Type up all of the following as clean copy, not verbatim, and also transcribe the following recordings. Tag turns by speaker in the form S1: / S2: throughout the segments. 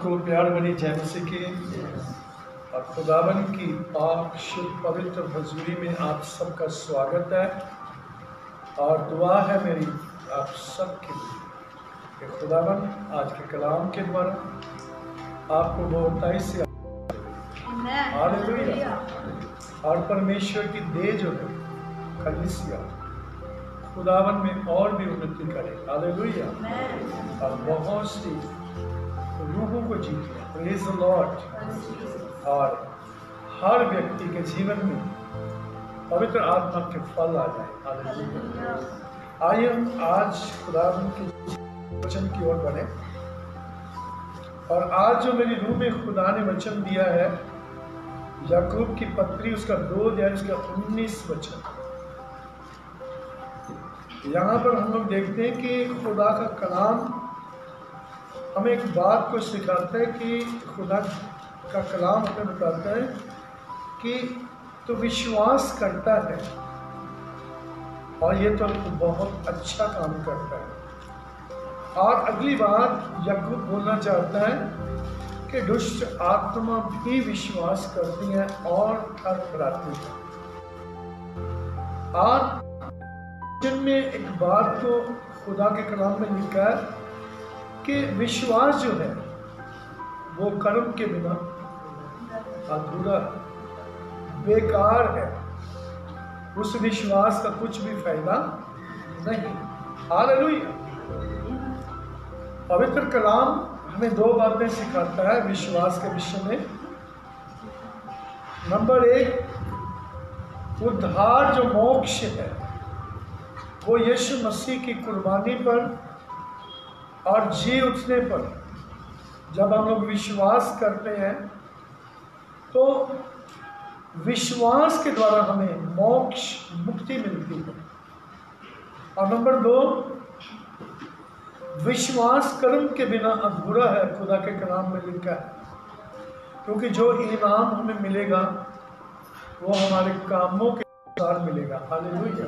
S1: सबको प्यार भरी जय मसीह की और खुदावन की पाक शुद्ध पवित्र हजूरी में आप सबका स्वागत है। और दुआ है मेरी आप सबके लिए कि खुदावन आज के कलाम के द्वारा आपको बहुताई से हालेलुया और परमेश्वर की दे जो है कलीसिया खुदावन में और भी उन्नति करे। हालेलुया और बहुत सी रूहों को जीते। Praise the Lord. और हर व्यक्ति के जीवन में पवित्र आत्मा के फल आ जाए। हालेलुया। आइए हम आज खुदावन के वचन की ओर बढ़े। और आज जो मेरी रूह में खुदा ने वचन दिया है याकूब की पत्री उसका 2 अध्याय उसका 19 वचन। यहाँ पर हम लोग देखते हैं कि खुदा का कलाम हमें एक बात को सिखाता है कि खुदा का कलाम हमें बताता है कि तो विश्वास करता है और ये तो बहुत अच्छा काम करता है। और अगली बात याकूब बोलना चाहता है कि दुष्ट आत्मा भी विश्वास करती है और थरथराती है। और जिनमें एक बात को खुदा के कलाम में लिखा है कि विश्वास जो है वो कर्म के बिना अधूरा बेकार है। उस विश्वास का कुछ भी फायदा नहीं। हालेलुया। पवित्र कलाम हमें 2 बातें सिखाता है विश्वास के विषय में। नंबर 1, उद्धार जो मोक्ष है वो यीशु मसीह की कुर्बानी पर और जी उठने पर जब हम लोग विश्वास करते हैं तो विश्वास के द्वारा हमें मोक्ष मुक्ति मिलती है। और नंबर 2, विश्वास कर्म के बिना अधूरा है। खुदा के कलाम में लिखा है क्योंकि जो इनाम हमें मिलेगा वो हमारे कामों के अनुसार मिलेगा। हालेलुया।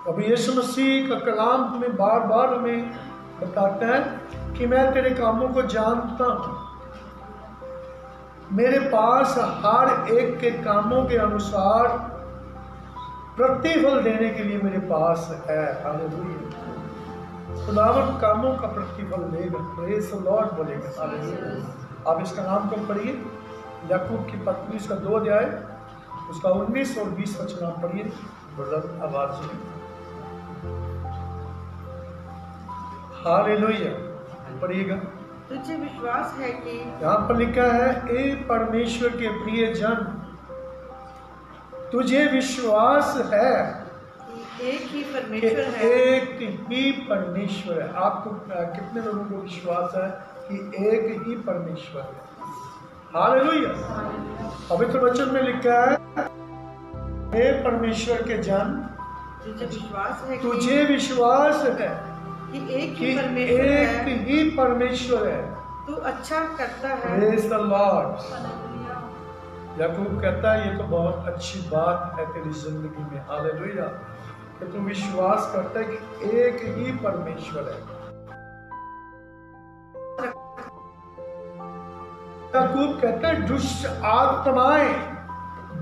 S1: अभी यीशु मसीह का कलाम हमें बार बार हमें बताता है कि मैं तेरे कामों को जानता हूँ, मेरे पास हर एक के कामों के अनुसार प्रतिफल देने के लिए मेरे पास है। हालेलुया। खुदावन कामों का प्रतिफल देगा। प्रेज़ द लॉर्ड बोलेगा। हालेलुया। आप इसका नाम कब पढ़िए याकूब की पत्री उसका 2 अध्याय उसका 19 और 20 वचन आप पढ़िए बुलंद आवाज से। हालेलुया पढ़िएगा।
S2: तुझे विश्वास है कि
S1: यहाँ पर लिखा है ए परमेश्वर के प्रिय जन तुझे विश्वास है
S2: एक ही परमेश्वर है।
S1: एक ही परमेश्वर है। आपको कितने लोगों को विश्वास है कि एक ही परमेश्वर है? हालेलुया। पवित्र वचन में लिखा है हे परमेश्वर के जन तुझे विश्वास है
S2: कि एक
S1: ही परमेश्वर है।
S2: तू अच्छा करता है।
S1: Praise the Lord. याकूब कहता है ये तो बहुत अच्छी बात है तेरी जिंदगी में। हालेलुया कि तू विश्वास करता है कि एक ही परमेश्वर है। याकूब कहता है दुष्ट आत्माएं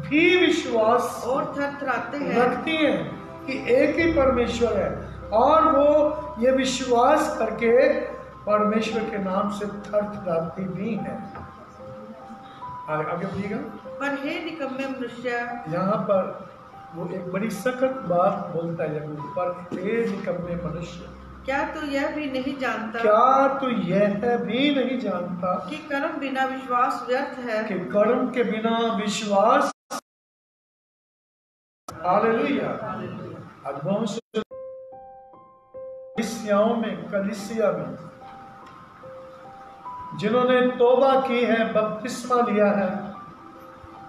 S1: भी विश्वास
S2: और थरथराते हैं
S1: रखती हैं कि एक ही परमेश्वर है और वो ये विश्वास करके परमेश्वर के नाम से थरथराती भी है। आगे बोलिएगा।
S2: पर हे निकम्मे मनुष्य,
S1: यहाँ पर वो एक बड़ी सख्त बात बोलता है याकूब। पर हे निकम्मे मनुष्य,
S2: क्या तू यह भी नहीं जानता
S1: कि
S2: कर्म बिना विश्वास व्यर्थ है?
S1: कि कर्म के बिना विश्वास। हालेलुया। आज बहुत से कलीसिया में जिन्होंने तौबा की है, बपतिस्मा लिया है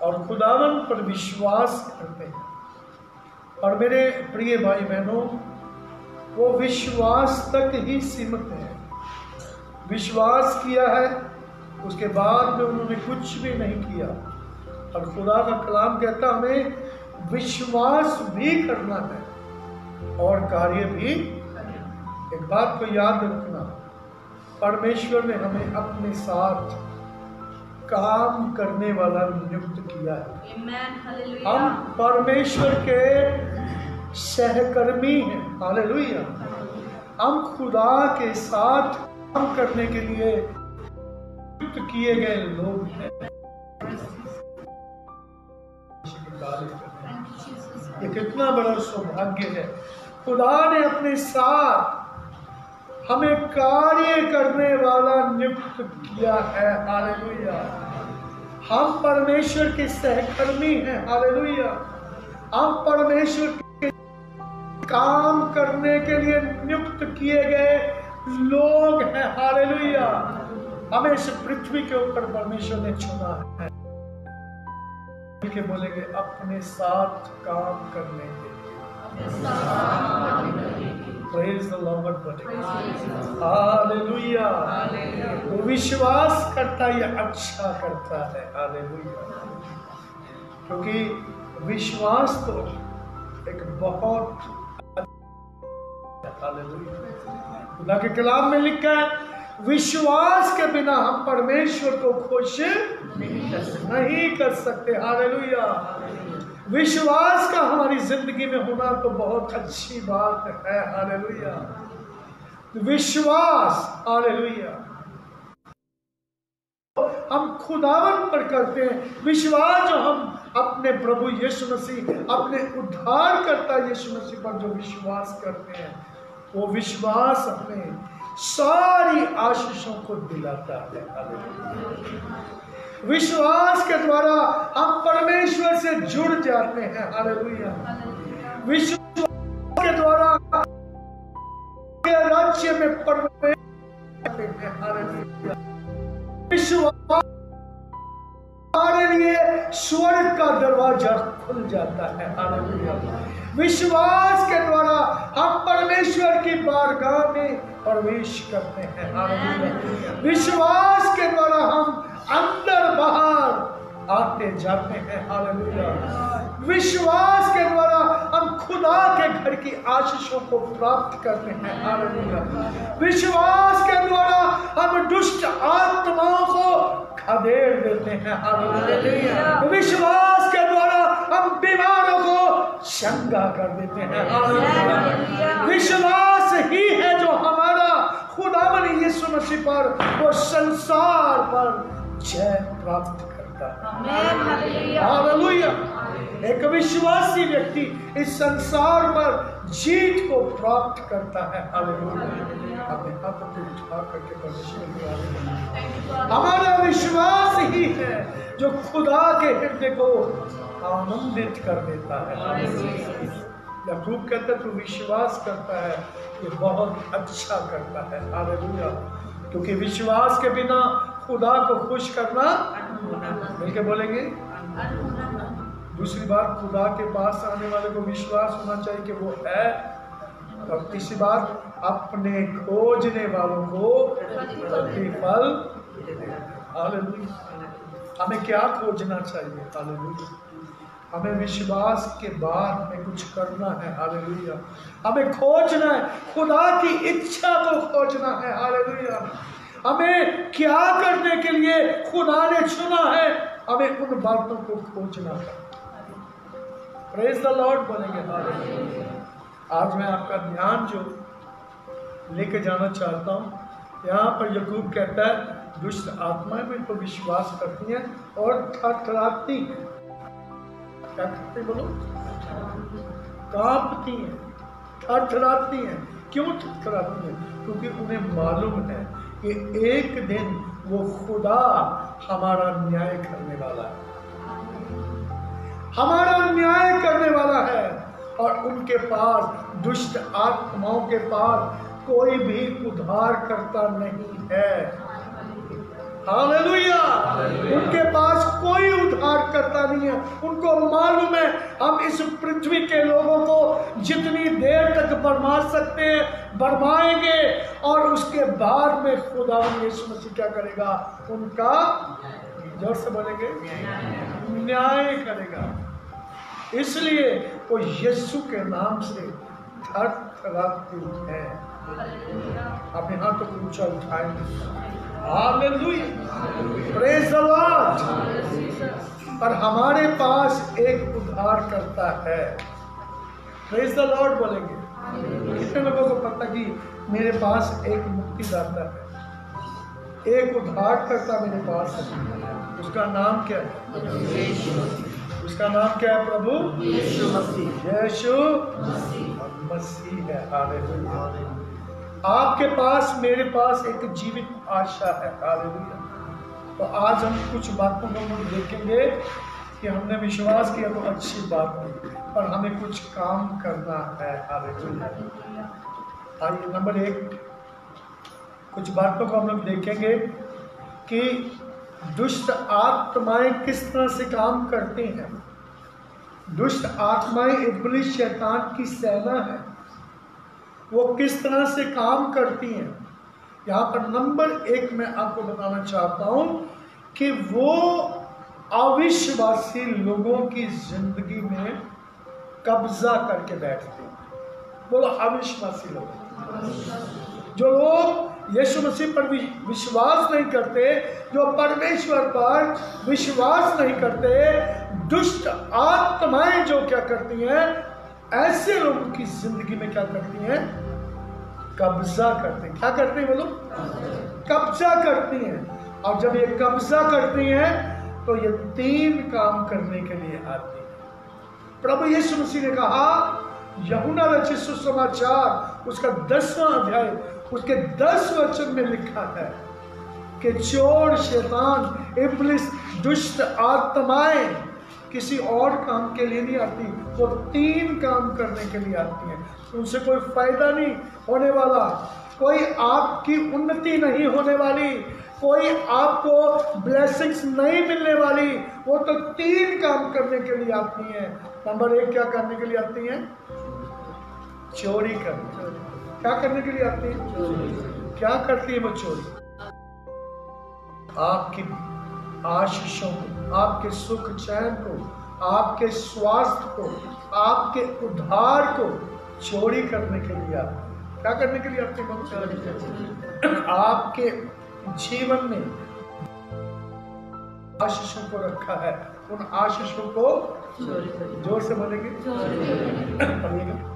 S1: और खुदावन पर विश्वास करते हैं। और मेरे प्रिय भाई बहनों वो विश्वास तक ही सीमित है। विश्वास किया है उसके बाद में उन्होंने कुछ भी नहीं किया। और खुदा का कलाम कहता हमें विश्वास भी करना है और कार्य भी। एक बात को याद रखना परमेश्वर ने हमें अपने साथ काम करने वाला नियुक्त किया है। हम परमेश्वर के सहकर्मी हैं। हालेलुया। हम खुदा के साथ काम करने के लिए नियुक्त किए गए लोग हैं। ये कितना बड़ा सौभाग्य है। खुदा ने अपने साथ हमें कार्य करने वाला नियुक्त किया है। हालेलुया। हम परमेश्वर के सहकर्मी हैं। हालेलुया। हम परमेश्वर के काम करने के लिए नियुक्त किए गए लोग हैं। हालेलुया। हमें इस पृथ्वी के ऊपर परमेश्वर ने चुना है। के बोलेंगे अपने साथ काम करने के लिए। प्रेज द लॉर्ड बोलेंगे। हालेलुया। तो विश्वास करता ये अच्छा करता है। हालेलुया। क्योंकि विश्वास तो एक बहुत, हालेलुया, खुदा के कलाम में लिखा है विश्वास के बिना हम परमेश्वर को खुश नहीं कर सकते। हालेलुया। विश्वास का हमारी जिंदगी में होना तो बहुत अच्छी बात है। हालेलुया। विश्वास, हालेलुया, हम खुदावन पर करते हैं। विश्वास जो हम अपने प्रभु यीशु मसीह, अपने उद्धारकर्ता यीशु मसीह पर जो विश्वास करते हैं, वो विश्वास हमें सारी आशीषों को दिलाता है। विश्वास के द्वारा हम परमेश्वर से जुड़ जाते हैं। हालेलुया। विश्वास के द्वारा राज्य में प्रवेश करते हैं। हालेलुया। विश्वास हमारे लिए स्वर्ग का दरवाजा खुल जाता है। हालेलुया। विश्वास के द्वारा हम परमेश्वर की बारगाह में प्रवेश करते हैं। हालेलुया। विश्वास के द्वारा हम अंदर बाहर आते जाते हैं। हालेलुया। विश्वास के द्वारा हम खुदा के घर की आशीषों को प्राप्त करते हैं। हालेलुया। विश्वास के द्वारा हम दुष्ट आत्माओं को खदेड़ देते हैं। हालेलुया। विश्वास के द्वारा हम बीमारों को चंगा कर देते हैं। हालेलुया। विश्वास ही है जो हमारा खुदावंद यीशु मसीह पर, वो संसार पर जय प्राप्त करता है। हालेलुया। एक विश्वासी व्यक्ति इस संसार पर जीत को प्राप्त करता है। हालेलुया। अपने हाथ को उठा करके परमेश्वर की आराधना। हमारा विश्वास ही है जो खुदा के हृदय को आनंदित कर देता है। याकूब कहता है तू विश्वास करता है, ये बहुत अच्छा करता है। हालेलुया। क्योंकि विश्वास के बिना खुदा को खुश करना, मिलके बोलेंगे, दूसरी बात, खुदा के पास आने वाले को विश्वास होना चाहिए कि वो है। और तीसरी बात, अपने खोजने वालों को प्रतिफल। हालेलुया। हमें क्या खोजना चाहिए? हालेलुया। हमें विश्वास के बाद में कुछ करना है। हालेलुया। हमें खोजना है, खुदा की इच्छा को खोजना है। हालेलुया। हमें क्या करने के लिए खुदा ने चुना है, हमें उन बातों को खोजना है। प्रेज द लॉर्ड बोलेंगे। हालेलुया। आज मैं आपका ध्यान जो लेके जाना चाहता हूँ, यहाँ पर याकूब कहता है दुष्ट आत्माएं में तो विश्वास करती हैं और थरथराती हैं। क्या करते बोलो? कांपती हैं, थरथराती हैं। क्यों थरथराती हैं? क्योंकि उन्हें मालूम है कि एक दिन वो खुदा हमारा न्याय करने वाला है, हमारा न्याय करने वाला है। और उनके पास, दुष्ट आत्माओं के पास कोई भी उद्धार करता नहीं है। हालेलुया। उनके पास कोई उद्धार करता नहीं है। उनको मालूम है हम इस पृथ्वी के लोगों को जितनी देर तक बरमा सकते हैं बरमाएंगे, और उसके बाद में खुदावंद यीशु मसीह क्या करेगा? उनका, जोर से बोलेंगे, न्याय करेगा। इसलिए वो यीशु के नाम से थरथराती है। अपने हाथों को ऊंचा उठाएंगे। Hallelujah, praise the Lord. और हमारे पास एक उद्धार करता है। प्रेज द लॉर्ड बोलेंगे। कितने लोगों को पता कि मेरे पास एक मुक्तिदाता है, एक उद्धार करता मेरे पास है। उसका नाम क्या है? उसका नाम क्या है? प्रभु यीशु मसीह है। हालेलुया। आपके पास, मेरे पास एक जीवित आशा है। हालेलुया। तो आज हम कुछ बातों को हम देखेंगे कि हमने विश्वास किया तो अच्छी बात नहीं, पर हमें कुछ काम करना है। हालेलुया। आइए, नंबर 1, कुछ बातों को हम लोग देखेंगे कि दुष्ट आत्माएं किस तरह से काम करती हैं। दुष्ट आत्माएं इब्लिस शैतान की सेना है, वो किस तरह से काम करती हैं। यहाँ पर नंबर 1 मैं आपको बताना चाहता हूँ कि वो अविश्वासी लोगों की जिंदगी में कब्जा करके बैठते हैं। बोलो, अविश्वासी लोग, जो लोग यीशु मसीह पर विश्वास नहीं करते, जो परमेश्वर पर विश्वास नहीं करते, दुष्ट आत्माएं जो क्या करती हैं, ऐसे लोगों की जिंदगी में क्या करती हैं? कब्जा करते हैं। क्या करते हैं बोलो? कब्जा करती हैं। और जब ये कब्जा करती हैं तो ये 3 काम करने के लिए आती है। प्रभु यीशु मसीह ने कहा, यूहन्ना रचित सुसमाचार उसका 10वां अध्याय उसके 10 वचन में लिखा है कि चोर, शैतान, इब्लिस, दुष्ट आत्माएं किसी और काम के लिए नहीं आती, वो 3 काम करने के लिए आती हैं। उनसे कोई फायदा नहीं होने वाला, कोई आपकी उन्नति नहीं होने वाली, कोई आपको ब्लेसिंग्स नहीं मिलने वाली। वो तो 3 काम करने के लिए आती हैं। नंबर 1 क्या करने के लिए आती हैं? चोरी करने। क्या करने के लिए आती है? क्या करती है वो? चोरी। आपकी आशीषों को, आपके सुख चैन को, आपके स्वास्थ्य को, आपके उद्धार को चोरी करने के लिए आती है। क्या करने के लिए आती है? आपके जीवन में आशीषों को रखा है, उन आशीषों को जोर से बोलेंगे, पढ़िएगा।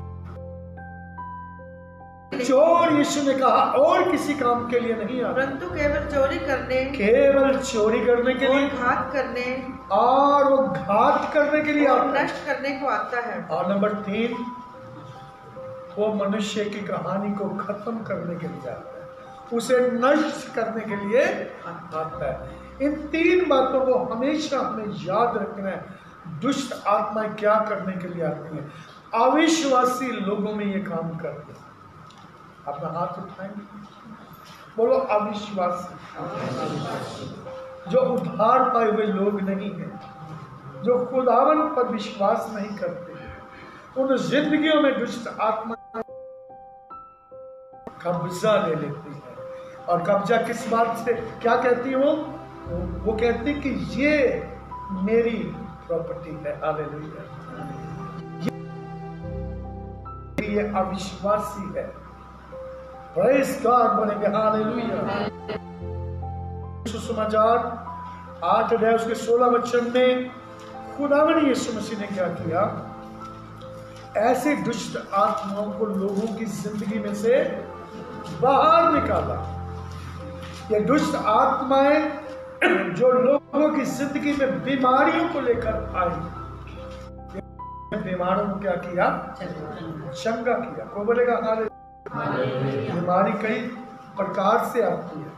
S1: चोर, यीशु ने कहा, और किसी काम के लिए नहीं आता,
S2: परंतु केवल चोरी करने,
S1: केवल चोरी करने के लिए,
S2: घात करने,
S1: और वो घात करने के लिए,
S2: और नष्ट करने को आता है।
S1: और नंबर 3, वो मनुष्य की कहानी को खत्म करने के लिए आता है, उसे नष्ट करने के लिए आता है। इन 3 बातों को हमेशा हमें याद रखना है। दुष्ट आत्माएं क्या करने के लिए आती हैं? अविश्वासी लोगों में ये काम करते हैं। अपना हाथ उठाएंगे, बोलो, अविश्वासी, जो उद्धार पाए हुए लोग नहीं हैं, जो खुदावन पर विश्वास नहीं करते, उन जिंदगियों में दुष्ट आत्मा कब्जा ले लेती है। और कब्जा किस बात से? क्या कहती है वो कहती कि ये मेरी प्रॉपर्टी है। हालेलुया। ये अविश्वासी है। प्रेज़ गॉड बोलेंगे। हालेलुया। सुसमाचार 8 अध्याय उसके 16 वचन में खुदावंद यीशु मसीह ने क्या किया? ऐसे दुष्ट आत्माओं को लोगों की जिंदगी में से बाहर निकाला। ये दुष्ट आत्माएं जो लोगों की जिंदगी में बीमारियों को लेकर आई, बीमारों को क्या किया? चंगा किया। को बोलेगा हालेलुया। बीमारी कई प्रकार से आती है।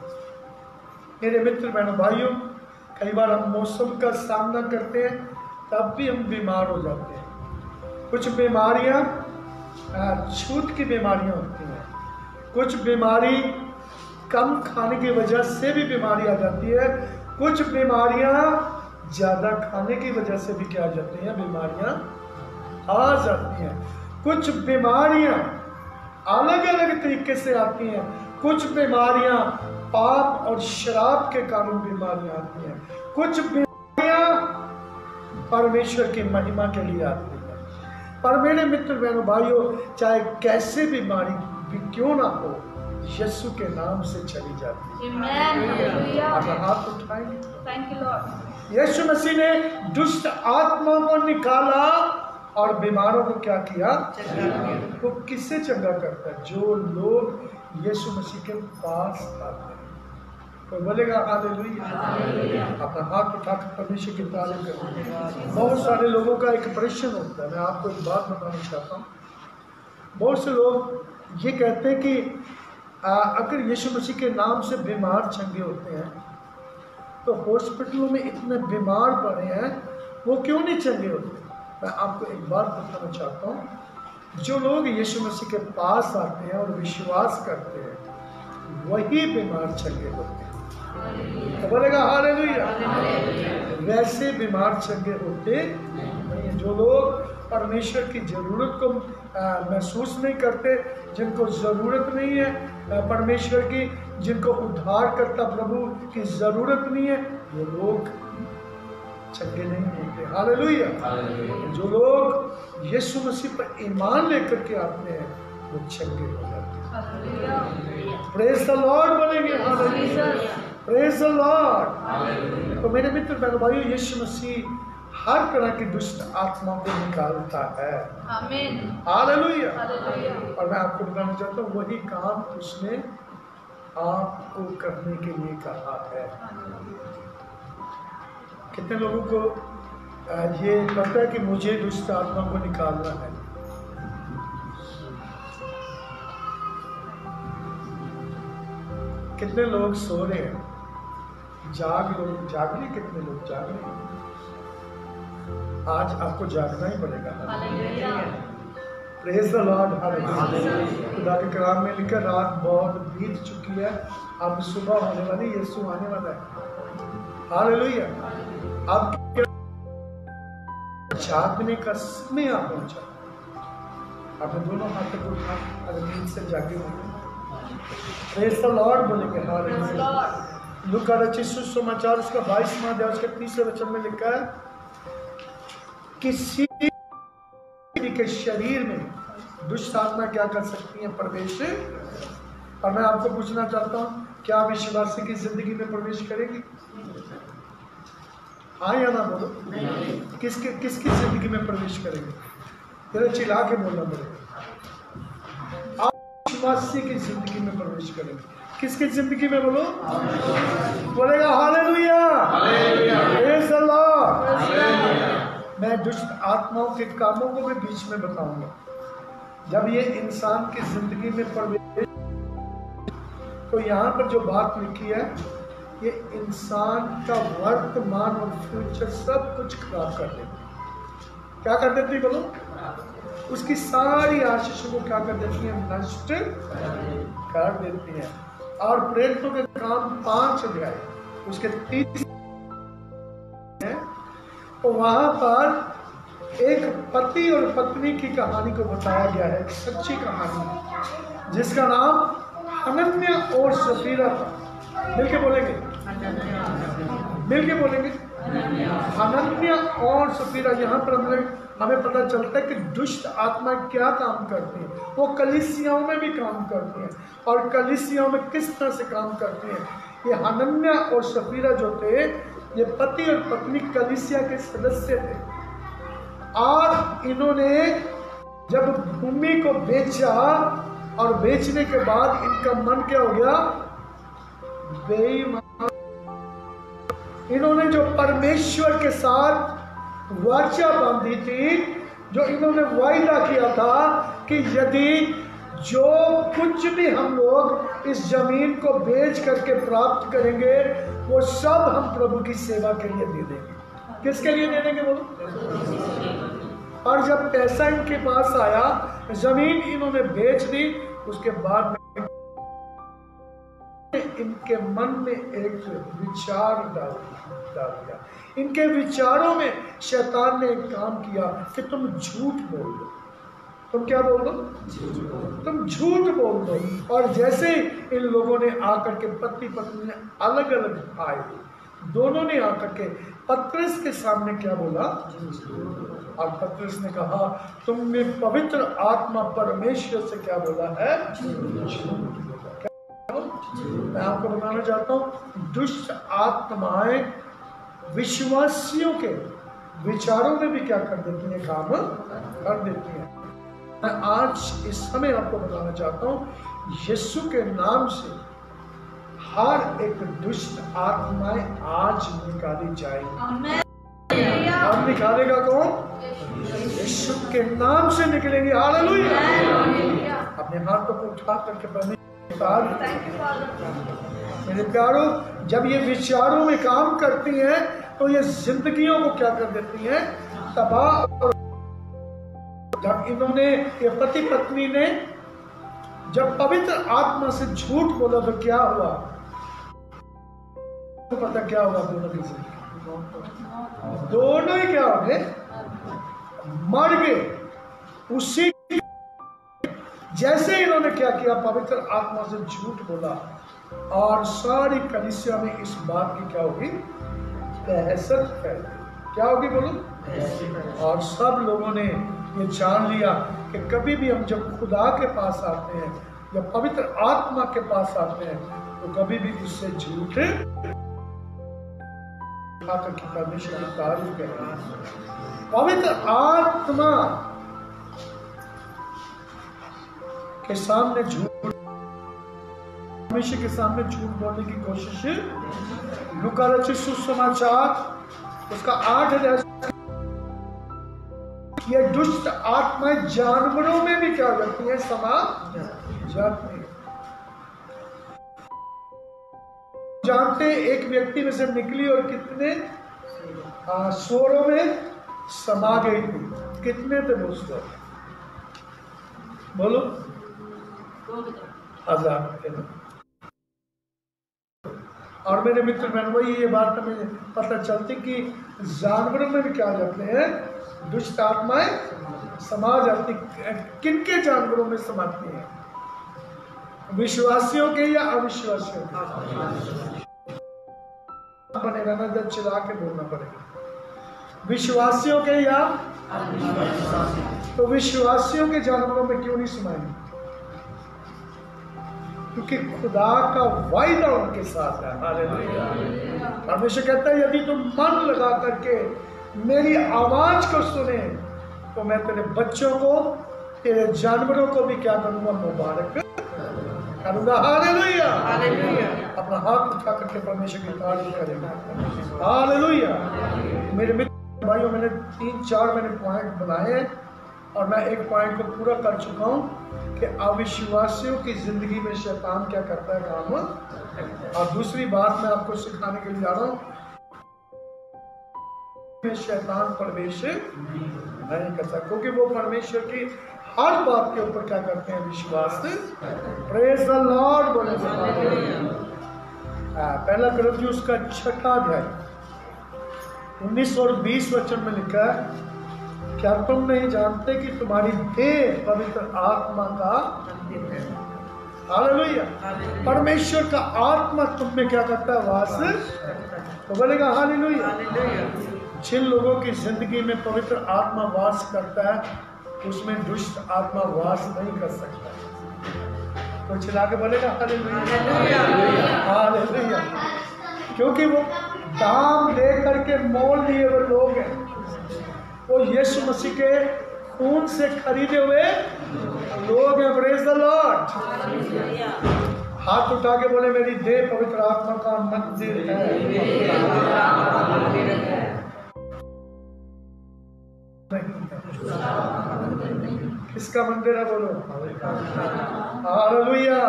S1: मेरे मित्र बहनों भाइयों, कई बार हम मौसम का सामना करते हैं, तब भी हम बीमार हो जाते हैं। कुछ बीमारियां छूत की बीमारियां होती हैं, कुछ बीमारी कम खाने की वजह से भी बीमारी आ जाती है, कुछ बीमारियां ज़्यादा खाने की वजह से भी क्या आ जाती हैं? बीमारियां आ जाती हैं। कुछ बीमारियां अलग अलग तरीके से आती हैं। कुछ बीमारियां पाप और शराब के कारण बीमारियां आती हैं। कुछ बीमारियां परमेश्वर की महिमा के लिए आती हैं। पर मेरे मित्र बहनों भाइयों, चाहे कैसे बीमारी भी क्यों ना हो यीशु के नाम से चली जाती है। अगर हाथ उठाएंगे,
S3: थैंक यू लॉर्ड।
S1: यीशु मसीह ने दुष्ट आत्मा को निकाला और बीमारों को क्या किया? वो किससे चंगा करता है? जो लोग यीशु मसीह के पास आते हैं। तो बोलेगा हालेलुया। अपना हाथ उठाकर परमेश्वर की तारीफ करें। बहुत सारे लोगों का एक प्रश्न होता है, मैं आपको एक बात बताना चाहता हूँ। बहुत से लोग ये कहते हैं कि अगर यीशु मसीह के नाम से बीमार चंगे होते हैं तो हॉस्पिटलों में इतने बीमार पड़े हैं, वो क्यों नहीं चंगे होते? मैं आपको एक बात बताना चाहता हूँ, जो लोग यीशु मसीह के पास आते हैं और विश्वास करते हैं वही बीमार चंगे होते हैं। तो बोलेगा हालेलुया। वैसे बीमार चंगे होते नहीं। जो लोग परमेश्वर की ज़रूरत को महसूस नहीं करते, जिनको ज़रूरत नहीं है परमेश्वर की, जिनको उद्धारकर्ता प्रभु की ज़रूरत नहीं है, वो लोग चंगे नहीं होते। हालेलुया। जो लोग यीशु मसीह पर ईमान लेकर के आते हैं वो चंगे हो जाते हैं। प्रेज द लॉर्ड बोलेंगे। हालेलुया। Praise the Lord. तो मेरे मित्र बहनों भाइयों, यीशु मसीह हर तरह की दुष्ट आत्मा को निकालता है।
S3: आमीन।
S1: हालेलुया।
S3: हालेलुया।
S1: और मैं आपको बताना चाहता हूँ वही काम उसने आपको करने के लिए कहा है। कितने लोगों को ये पता है कि मुझे दुष्ट आत्मा को निकालना है? कितने लोग सो रहे हैं? जाग रहे? कितने लोग जाग रहे हैं? आज आपको जागना ही पड़ेगा। Praise the Lord. हालेलुया। खुदा के कलाम में लिखा रात बहुत बीत चुकी है, अब सुबह होने वाली, यीशु आने वाला है। हालेलुया। अब जागने का समय आ पहुंचा। आपने दोनों हाथों को उठा, अगर नींद से जागे होंगे प्रेज द लॉर्ड बोलेंगे। हालेलुया। लूका रचित सुसमाचार उसका 22वां अध्याय उसके 30वें वचन में लिखा है, किसी के शरीर में दुष्ट आत्मा क्या कर सकती है? प्रवेश। और मैं आपको पूछना चाहता हूँ, क्या विश्वासी की जिंदगी में प्रवेश करेगी? हाँ या ना बोलो। किसकी जिंदगी में प्रवेश करेगी? तेरे चिल्ला के बोलना पड़ेगा। आप विश्वासी की जिंदगी में प्रवेश करेंगे। किसकी जिंदगी में? बोलो। बोलेगा हालेलुया। Praise the Lord. मैं दुष्ट आत्माओं के कामों को भी बीच में बताऊंगा। जब ये इंसान की जिंदगी में प्रवेश, तो यहाँ पर जो बात लिखी है, ये इंसान का वर्तमान और फ्यूचर सब कुछ खराब कर देती। क्या कर देती? बोलो। उसकी सारी आशीषों को क्या कर देती है? नष्ट कर देती है। और प्रेरितों के काम 5 अध्याय उसके 30 है, तो वहां पर एक पति और पत्नी की कहानी को बताया गया है, एक सच्ची कहानी जिसका नाम हनन्याह और सफीरा था। मिलके बोलेंगे, मिलके बोलेंगे। हनन्याह और सफीरा। यहाँ पर हमें पता चलता है कि दुष्ट आत्मा क्या काम करती है। वो कलीसियाओं में भी काम करती हैं। और कलीसियाओं में किस तरह से काम करती हैं? ये हनन्याह और सफीरा जो थे, ये पति और पत्नी कलीसिया के सदस्य थे। और इन्होंने जब भूमि को बेचा और बेचने के बाद इनका मन क्या हो गया? बेईमान। इन्होंने जो परमेश्वर के साथ वाचा बांधी थी, जो इन्होंने वायदा किया था कि यदि जो कुछ भी हम लोग इस जमीन को बेच करके प्राप्त करेंगे, वो सब हम प्रभु की सेवा के लिए दे देंगे। किसके लिए दे देंगे? बोलो। और जब पैसा इनके पास आया, जमीन इन्होंने बेच दी, उसके बाद इनके मन में एक विचार डाल दिया। इनके विचारों में शैतान ने एक काम किया कि तुम झूठ बोल दो। तुम क्या बोल दो? तुम झूठ बोल दो। और जैसे इन लोगों ने आकर के पति पत्नी ने अलग अलग आए, दोनों ने आकर के पतरस के सामने क्या बोला? और पतरस ने कहा तुमने पवित्र आत्मा परमेश्वर से क्या बोला है? मैं आपको बताना चाहता हूँ, दुष्ट आत्माएं विश्वासियों के विचारों में भी क्या कर देती हैं? काम कर देती हैं। मैं आज इस समय आपको बताना चाहता हूँ, यीशु के नाम से हर एक दुष्ट आत्माएं आज निकाली जाएगी। अब निकालेगा कौन? यीशु के नाम से निकलेंगे। हालेलुया। अपने हाथों को उठा करके परमेश्वर मेरे प्यारों, जब ये विचारों में काम करती हैं तो ये जिंदगियों को क्या कर देती हैं? तबाह। और जब इन्होंने, ये पति पत्नी ने जब पवित्र आत्मा से झूठ बोला तो क्या हुआ? तो पता क्या हुआ? दोनों की जिंदगी, दोनों ही क्या हो गए? मर गए। उसी जैसे इन्होंने क्या किया? पवित्र आत्मा से झूठ बोला और सारी कलीसिया में इस बात की क्या होगी? दहशत फैल गई। क्या होगी बोलो? और सब लोगों ने ये जान लिया कि कभी भी हम जब खुदा के पास आते हैं या पवित्र आत्मा के पास आते हैं तो कभी भी उससे झूठ परमेश्वर की तारीफ करें। पवित्र आत्मा के सामने झूठ, परमेश्वर के सामने झूठ बोलने की कोशिश। लूका रचित सुसमाचार उसका 8 अध्याय, ये दुष्ट आत्माएं जानवरों में भी क्या करती हैं? समा जाती हैं। जानते हैं एक व्यक्ति में से निकली और कितने स्वरों में समा गई थी। कितने थे वो स्वर? बोलो। 1000 थे ना। और मेरे मित्र बहन, वही ये बात हमें पता चलती कि जानवरों में भी क्या जाते हैं? दुष्ट आत्माएं समा जाती। किनके जानवरों में समाती हैं? विश्वासियों के या अविश्वासियों के? बने रहना, जब चिल्ला के बोलना पड़ेगा। विश्वासियों के या? तो विश्वासियों के जानवरों में क्यों नहीं समाएंगे? क्योंकि खुदा का वायदा उनके साथ है। हालेलुया। परमेश्वर कहता है यदि तुम मन लगा करके मेरी आवाज को सुने तो मैं तेरे बच्चों को, तेरे जानवरों को भी क्या करूंगा? मुबारक करूंगा। हालेलुया। अपना हाथ उठा करके परमेश्वर की तारीफ करेगा। हालेलुया। मेरे मित्र भाइयों, मैंने 3-4 मैंने पॉइंट बनाए हैं और मैं एक पॉइंट को पूरा कर चुका हूं कि अविश्वासियों की जिंदगी में शैतान क्या करता है काम। और दूसरी बात मैं आपको सिखाने के लिए जा रहा हूं, शैतान प्रवेश नहीं करता, क्योंकि वो परमेश्वर की हर बात के ऊपर क्या करते हैं? विश्वास। Praise the Lord. बोले पहला कुरिन्थियों का 6 अध्याय 19 और 20 वचन में लिखा है, क्या तुम नहीं जानते कि तुम्हारी देह पवित्र आत्मा का मंदिर है? हालेलुया। परमेश्वर का आत्मा तुम में क्या करता है? वास। तो बोलेगा हालेलुया। जिन लोगों की जिंदगी में पवित्र आत्मा वास करता है उसमें दुष्ट आत्मा वास नहीं कर सकता। तो चिल्ला के बोलेगा हालेलुया। हालेलुया। क्योंकि वो दाम दे करके मोल लिए हुए लोग हैं, वो यीशु मसीह के खून से खरीदे हुए लोग हैं। Praise the Lord. हाथ उठा के बोले मेरी देह पवित्र आत्मा का मंदिर है। किसका मंदिर है? बोलो हालेलुया।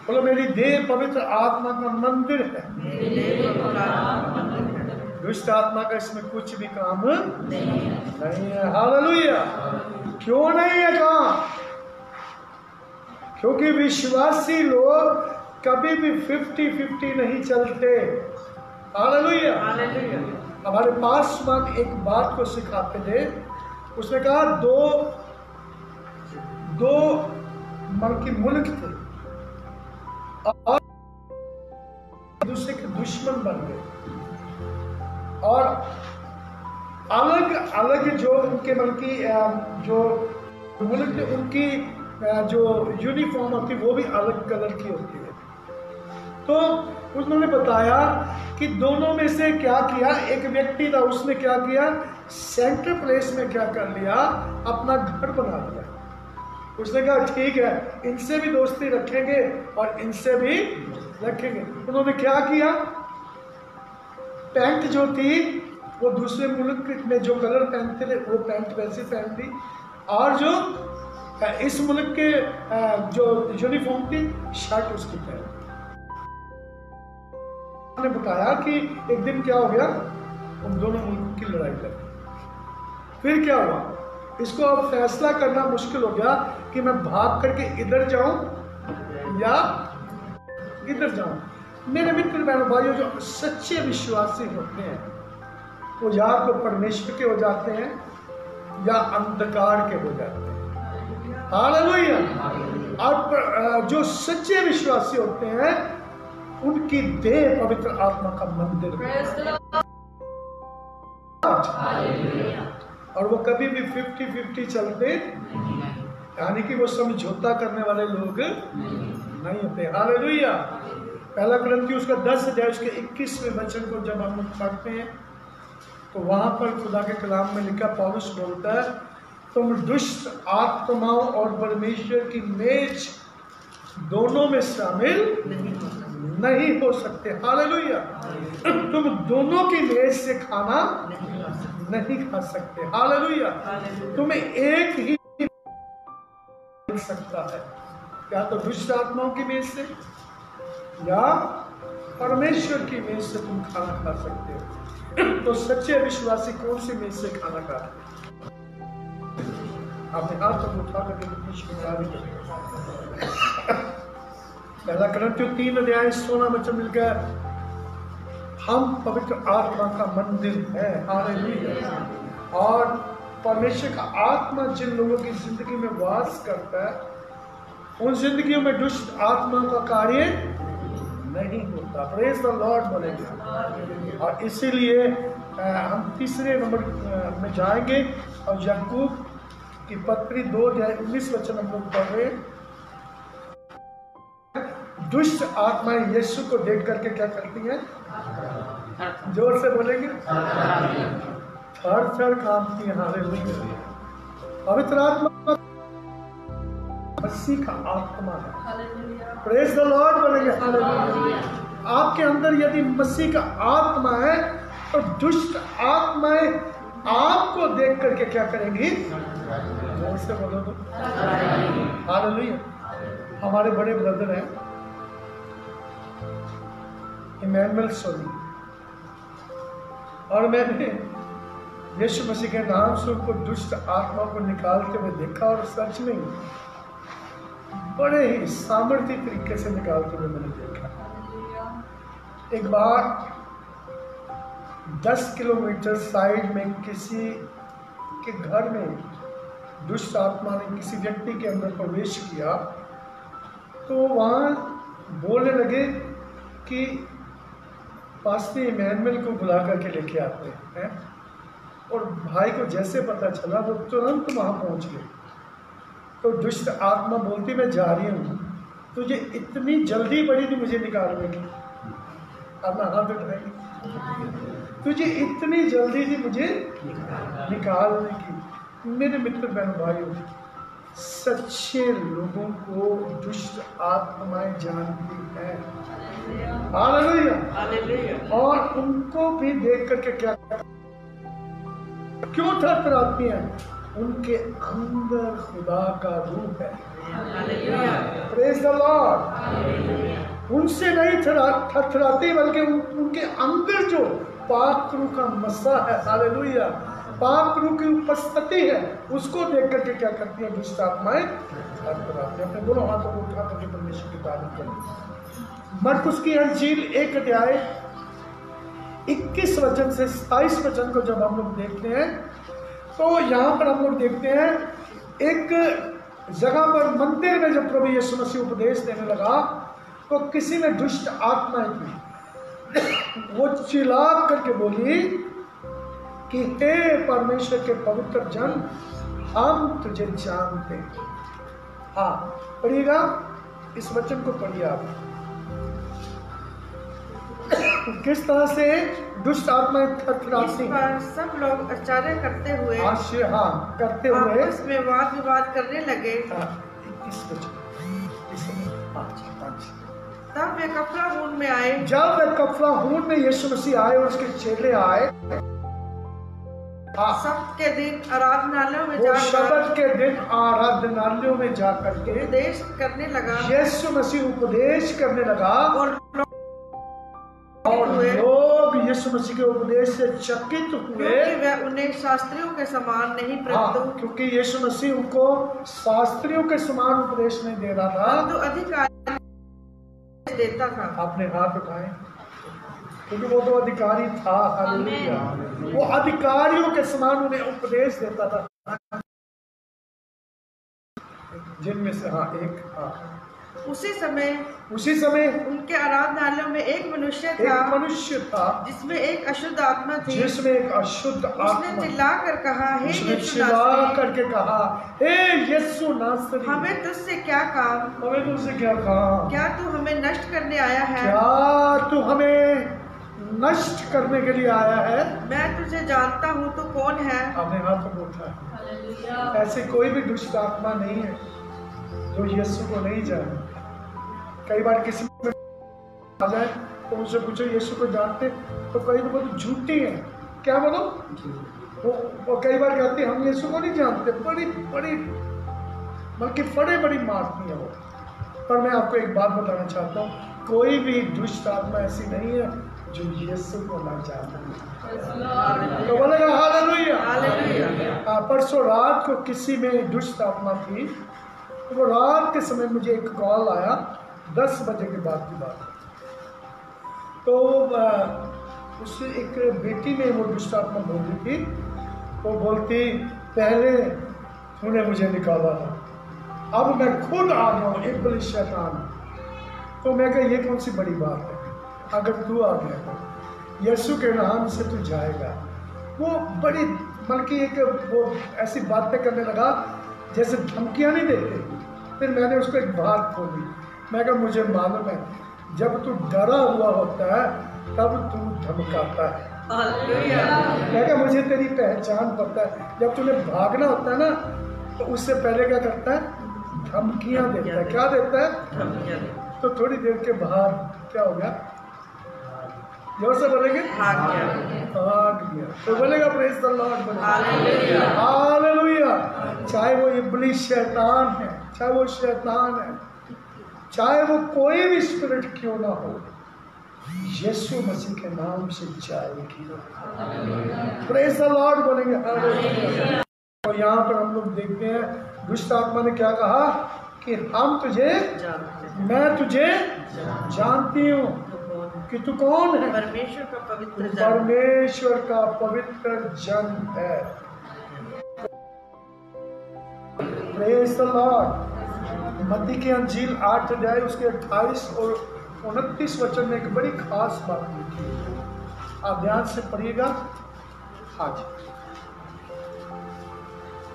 S1: बोलो मेरी देह पवित्र आत्मा का मंदिर है। दुष्ट आत्मा का इसमें कुछ भी काम नहीं है। हालेलुया। क्यों नहीं है काम? क्योंकि विश्वासी लोग कभी भी 50-50 नहीं चलते। हालेलुया। हमारे पासवान एक बात को सिखाते थे, उसने कहा दो मन के मुल्क थे और दूसरे के दुश्मन बन गए और अलग अलग जो उनके बल्कि जो मुल्क में उनकी जो यूनिफॉर्म होती है वो भी अलग कलर की होती है। तो उन्होंने बताया कि दोनों में से क्या किया, एक व्यक्ति था उसने क्या किया, सेंटर प्लेस में क्या कर लिया, अपना घर बना लिया। उसने कहा ठीक है, इनसे भी दोस्ती रखेंगे और इनसे भी रखेंगे। उन्होंने क्या किया, पैंट जो थी वो दूसरे मुल्क में जो कलर पहनते थे वो पैंट वैसे पहन दी, और जो इस मुल्क के जो यूनिफॉर्म थी शर्ट उसकी पहन। ने बताया कि एक दिन क्या हो गया, उन दोनों मुल्कों की लड़ाई लगी। फिर क्या हुआ, इसको अब फैसला करना मुश्किल हो गया कि मैं भाग करके इधर जाऊं या इधर जाऊं। मेरे मित्र बहनों भाइयों, जो सच्चे विश्वासी होते हैं वो या तो परमेश्वर के हो जाते हैं या अंधकार के हो जाते हैं। हालेलुया। और जो सच्चे विश्वासी होते हैं उनकी देह पवित्र आत्मा का मंदिर है, और वो कभी भी 50-50 चलते, यानी कि वो समझौता करने वाले लोग नहीं होते। हालेलुया। पहला कुरिन्थियों का 10 अध्याय उसके 21वें वचन को जब हम पढ़ते हैं तो वहां पर खुदा के कलाम में लिखा, पौलुस बोलता है, तुम दुष्ट आत्माओं और परमेश्वर की मेज दोनों में शामिल नहीं हो सकते। हालेलुया। तुम दोनों की मेज से खाना नहीं खा सकते। हालेलुया। तुम्हें एक ही मिल सकता है, या तो दुष्ट आत्माओं की मेज से या परमेश्वर की मेज से तुम खाना खा सकते हो। तो सच्चे विश्वासी कौन सी मेज से खाना खाते हैं? आपने हाथ तक उठा करके पहला कुरिन्थियों 3 अध्याय 16 वचन मिल गया, हम पवित्र आत्मा का मंदिर है। हालेलुया। और परमेश्वर का आत्मा जिन लोगों की जिंदगी में वास करता है उन जिंदगियों में दुष्ट आत्मा का कार्य नहीं होता। प्रेज द लॉर्ड बोलेंगे। और इसीलिए हम तीसरे नंबर में जाएंगे और याकूब की पत्री 2 अध्याय 19 वचन हम लोग पढ़ रहे हैं। दुष्ट आत्माएं यीशु को देख करके क्या करती हैं? जोर से बोलेंगे, थर-थर कांपती हैं। हालेलुया। पवित्र आत्मा मसीह का आत्मा है। प्रेज द लॉर्ड बोलेंगे। हालेलुया। आपके अंदर यदि मसीह का आत्मा है तो दुष्ट आत्माएं आपको देख करके क्या करेंगी? जोर से बोलो तो। हालेलुया। हमारे बड़े ब्रदर हैं इमैनुअल सोनी, और मैंने यीशु मसीह के नाम से उनको दुष्ट आत्मा को निकालते हुए देखा, और सच में बड़े ही सामर्थ्य तरीके से निकालते हुए मैंने देखा। एक बार 10 किलोमीटर साइड में किसी के घर में दुष्ट आत्मा ने किसी व्यक्ति के अंदर प्रवेश किया, तो वहाँ बोलने लगे कि पास्टर इमैनुअल को बुला करके लेके आते हैं। और भाई को जैसे पता चला वो तुरंत वहाँ पहुँच गए। तो दुष्ट आत्मा बोलती, मैं जा रही हूँ, तुझे इतनी जल्दी पड़ी थी मुझे निकालने की। अपना हाथ उठाएंगे, तुझे इतनी जल्दी थी मुझे निकालने की। मेरे मित्र बहन भाइयों, सच्चे लोगों को दुष्ट आत्माएं जानती हैं। हालेलुया। और उनको भी देख करके क्या क्यों थरथराती हैं? उनके अंदर खुदा का रूप है। Praise the Lord. उनसे नहीं थरथराती, बल्कि उनके अंदर जो पाक रूह का मसा है, हालेलुया, पाक रूह की उपस्थिति है, उसको देख करके क्या करती है दुष्ट आत्माएं? अपने दोनों हाथों को उठा करके परमेश्वर की तारीफ करें। मरकुस की अंजील 1 अध्याय 21 वचन से 27 वचन को जब हम लोग देखते हैं तो यहाँ पर हम लोग देखते हैं एक जगह पर मंदिर में जब प्रभु यीशु मसीह उपदेश देने लगा तो किसी में दुष्ट आत्माएं थी। वो चिल्ला करके बोली कि हे परमेश्वर के पवित्र जन, हम तुझे जानते हैं। हाँ, पढ़िएगा, इस वचन को पढ़िए आप। किस तरह से दुष्ट आत्माएं थरथराती हैं,
S2: सब लोग आश्चर्य करते हुए
S1: करते हुए
S2: आपस में वाद विवाद करने लगे।
S1: इस वचन
S2: तब वे कफरनहूम में आए।
S1: जब वे कफरनहूम में यीशु मसीह आए और उसके चेले आए,
S2: सब्त के दिन आराधनालयों में
S1: वो शब्त के दिन आराधनालयों में जाकर के
S2: उपदेश करने लगा।
S1: यीशु मसीह उपदेश करने लगा
S2: और
S1: लोग यीशु मसीह के उपदेश से चकित हुए,
S2: क्योंकि वह उन्हें शास्त्रियों के समान नहीं, परंतु
S1: क्योंकि यीशु मसीह उनको शास्त्रियों के समान उपदेश नहीं दे रहा था,
S2: परंतु अधिकारी देता था।
S1: अपने हाथ उठाए, क्योंकि वो तो अधिकारी था। हालेलुया। वो अधिकारियों के समान उन्हें उपदेश देता था, जिनमें से एक उसी समय
S2: उनके आराधनालयों में एक मनुष्य था जिसमें एक अशुद्ध आत्मा थी। उसने चिल्लाकर कहा,
S1: हे यीशु नासरी,
S2: हमें तुझसे क्या काम? क्या तू हमें नष्ट करने आया है?
S1: क्या तू हमें नष्ट करने के लिए आया है?
S2: मैं तुझे जानता हूँ, तू कौन है?
S1: अपने हाथ में उठा। ऐसे कोई भी दुष्ट आत्मा नहीं है जो यीशु को नहीं जाने। कई बार किसी में आ जाए तो उनसे पूछो यीशु को जानते, तो कई लोग तो झूठी हैं। क्या बोलो? वो कई बार कहते हैं हम यीशु को नहीं जानते, बड़ी बल्कि बड़ी मारती है वो। पर मैं आपको एक बात बताना चाहता हूँ, कोई भी दुष्ट आत्मा ऐसी नहीं है जो यीशु को ना जानते। तो बोलेगा हालेलुया। परसों रात को किसी में दुष्ट आत्मा थी, तो वो रात के समय मुझे एक कॉल आया, 10 बजे के बाद की बात। तो उससे एक बेटी में वो दुष्ट आत्मा बोल रही थी। वो बोलती, पहले तूने मुझे निकाला था, अब मैं खुद आ गया हूँ, इब्लिस शैतान। तो मैं कहा ये कौन सी बड़ी बात है, अगर तू आ गया तो यीशु के नाम से तू जाएगा। वो बड़ी बल्कि एक वो ऐसी बातें करने लगा जैसे धमकियाँ नहीं देते। फिर मैंने उसको एक बात खोली, मैं कहा मुझे मालूम है जब तू डरा हुआ होता है तब तू धमकाता है। मैं कहा मुझे तेरी पहचान पता है, जब तुम्हें भागना होता है ना तो उससे पहले क्या करता है, धमकियाँ देता है। क्या देता है? तो थोड़ी देर के बाद क्या हो गया, जोर से बोलेंगे भाग गया। तो बोलेगा प्रेज द लॉर्ड, हालेलुया। चाहे वो इब्लिस शैतान है, चाहे वो शैतान है, चाहे वो कोई भी स्पिरिट क्यों ना हो, यीशु मसीह के नाम से जाएगी। प्रेज द लॉर्ड बोलेंगे हालेलुया। और यहाँ पर हम लोग देखते हैं दुष्ट आत्मा ने क्या कहा कि मैं तुझे जानती हूँ कि तू कौन है,
S2: परमेश्वर का पवित्र जन है।
S1: Praise the Lord. मत्ती की अंजील 8 अध्याय उसके 28 और 29 वचन में एक बड़ी खास बात लिखी है, आप ध्यान से पढ़िएगा। आज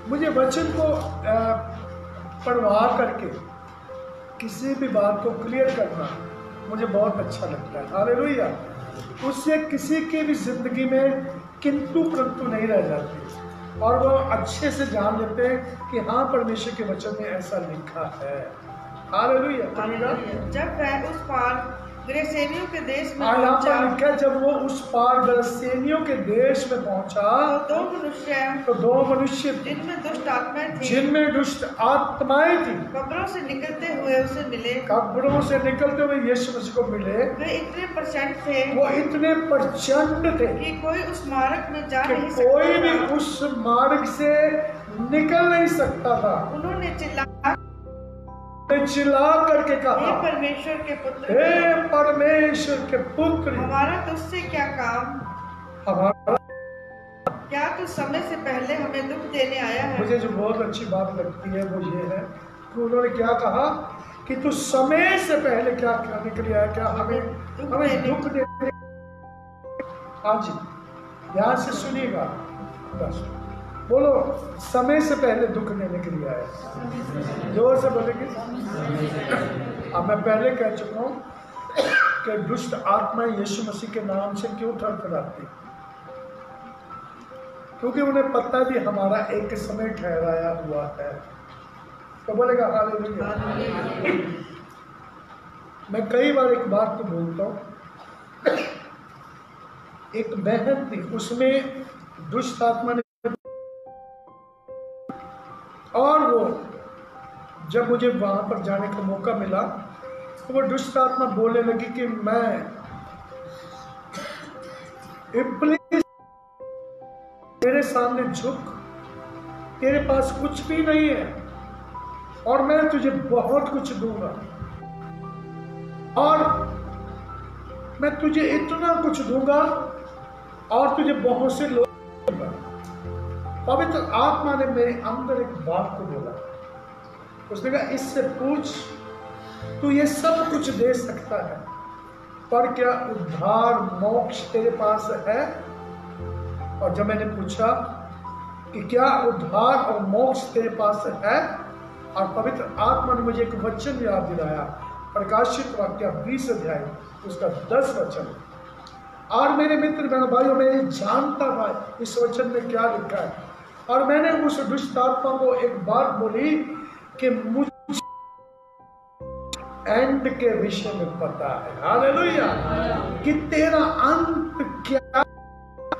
S1: मुझे वचन को पढ़वा करके किसी भी बात को क्लियर करना मुझे बहुत अच्छा लगता है। हालेलुया। उससे किसी की भी जिंदगी में किंतु परंतु नहीं रह जाती और वो अच्छे से जान लेते हैं कि हाँ परमेश्वर के वचन में ऐसा लिखा है। हालेलुया।
S2: जब वह उस पार गरसेनियों के देश में
S1: पहुंचा, लिखा जब वो उस पार गरसेनियों के देश में पहुंचा तो दो मनुष्य
S2: जिनमें दुष्ट
S1: आत्माएं थी
S2: कब्रों से निकलते हुए उसे मिले।
S1: कब्रों से निकलते हुए यीशु मसीह को मिले।
S2: वे इतने प्रचंड
S1: थे
S2: कि कोई उस मार्ग में जा नहीं
S1: सकता, कोई भी उस मार्ग से निकल नहीं सकता था।
S2: उन्होंने
S1: चिल्ला करके कहा,
S2: हे
S1: परमेश्वर के पुत्र,
S2: हमारा तुझसे क्या काम? क्या तू समय से पहले हमें दुख देने आया है?
S1: मुझे जो बहुत अच्छी बात लगती है वो ये है कि उन्होंने क्या कहा कि तू समय से पहले क्या करने के लिए आया, क्या हमें दुख देने। हाँ जी, ध्यान से सुनिएगा। बस बोलो, समय से पहले दुख देने के लिए आया। जोर से बोलेंगे। अब मैं पहले कह चुका हूँ कि दुष्ट आत्माएं यीशु मसीह के नाम से क्यों थरथराती? क्योंकि उन्हें पता भी हमारा एक समय ठहराया हुआ है। तो बोलेगा हालेलुया। मैं कई बार एक बात तो बोलता हूँ, एक बहन थी, उसमें दुष्ट आत्मा ने, और वो जब मुझे वहां पर जाने का मौका मिला तो वो दुष्ट आत्मा बोलने लगी कि मैं इब्लीस तेरे सामने झुक, तेरे पास कुछ भी नहीं है और मैं तुझे बहुत कुछ दूंगा, और मैं तुझे इतना कुछ दूंगा और तुझे बहुत से लोग दूंगा। पवित्र आत्मा ने मेरे अंदर एक बात को बोला, उसने कहा इससे पूछ, तू ये सब कुछ दे सकता है पर क्या उद्धार मोक्ष तेरे पास है? और जब मैंने पूछा कि क्या उद्धार और मोक्ष तेरे पास है, और पवित्र आत्मा ने मुझे एक वचन याद दिलाया, प्रकाशित वाक्य 20 अध्याय उसका 10 वचन। और मेरे मित्र बहन भाइयों, मैं जानता था इस वचन में क्या लिखा है, और मैंने उस दुष्ट आत्मा को एक बात बोली कि मुझे एंड के विषय में पता है, हालेलुया, कि तेरा अंत क्या,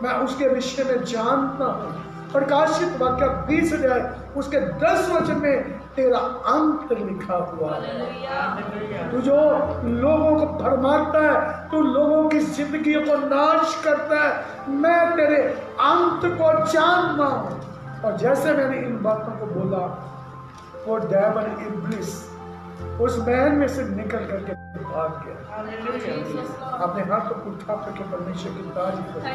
S1: मैं उसके विषय में जानता हूं। प्रकाशित वाक्य 20 अध्याय उसके 10 वचन में तेरा अंत लिखा हुआ है। तू जो लोगों को भरमाता है, तू लोगों की जिंदगियों को नाश करता है, मैं तेरे अंत को जानता हूं। और जैसे मैंने इन बातों को बोला, वो डेविल इब्लीस उस बहन में से निकल करके भाग गया। अपने हाथ को उठा करके परमेश्वर की तारीफ करें।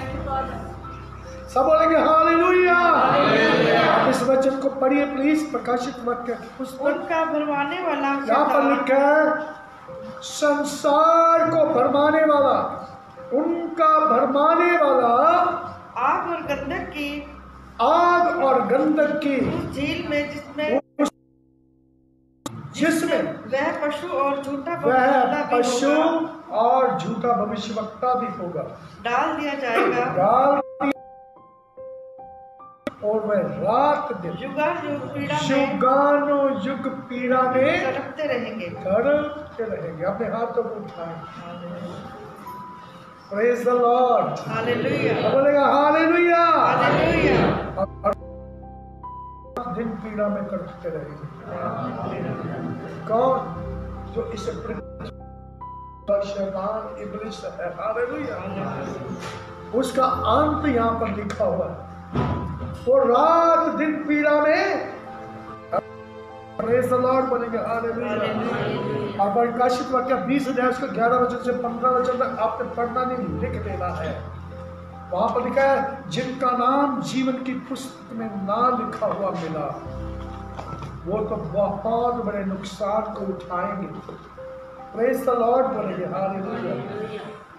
S1: सब बोलेंगे हालेलुया। आप इस वचन को पढ़िए प्लीज, प्रकाशित वाक्य की पुस्तक।
S2: उनका भरमाने वाला,
S1: यहाँ पर लिखा है संसार को भरमाने वाला, उनका भरमाने वाला
S2: आग और गंधक की,
S1: आग और गंधक की
S2: उस झील में
S1: जिसमें
S2: वह पशु और झूठा
S1: भविष्यवक्ता भी होगा,
S2: डाल दिया जाएगा,
S1: और वह रात दिन युगानो युग पीड़ा में
S2: तड़पते रहेंगे।
S1: अपने हाथों को उठाएं। Praise the Lord, hallelujah. बोलेगा हालेलुया, हालेलुया। दिन पीड़ा में तड़पते रहेंगे। कौन? जो इस शैतान इब्लीस है, हालेलुया, उसका अंत यहाँ पर लिखा हुआ है। वो रात दिन पीड़ा में, प्रेज द लॉर्ड बोलेंगे हालेलुया। और प्रकाशित वाक्य 20 अध्याय उसका 11 वचन से 15 वचन तक आपने पढ़ना नहीं, लिख लेना है। वहां पर लिखा है जिनका नाम जीवन की पुस्तक में ना लिखा हुआ मिला, वो तो बहुत बड़े नुकसान को उठाएंगे। प्रेज द लॉर्ड बोलेंगे हालेलुया।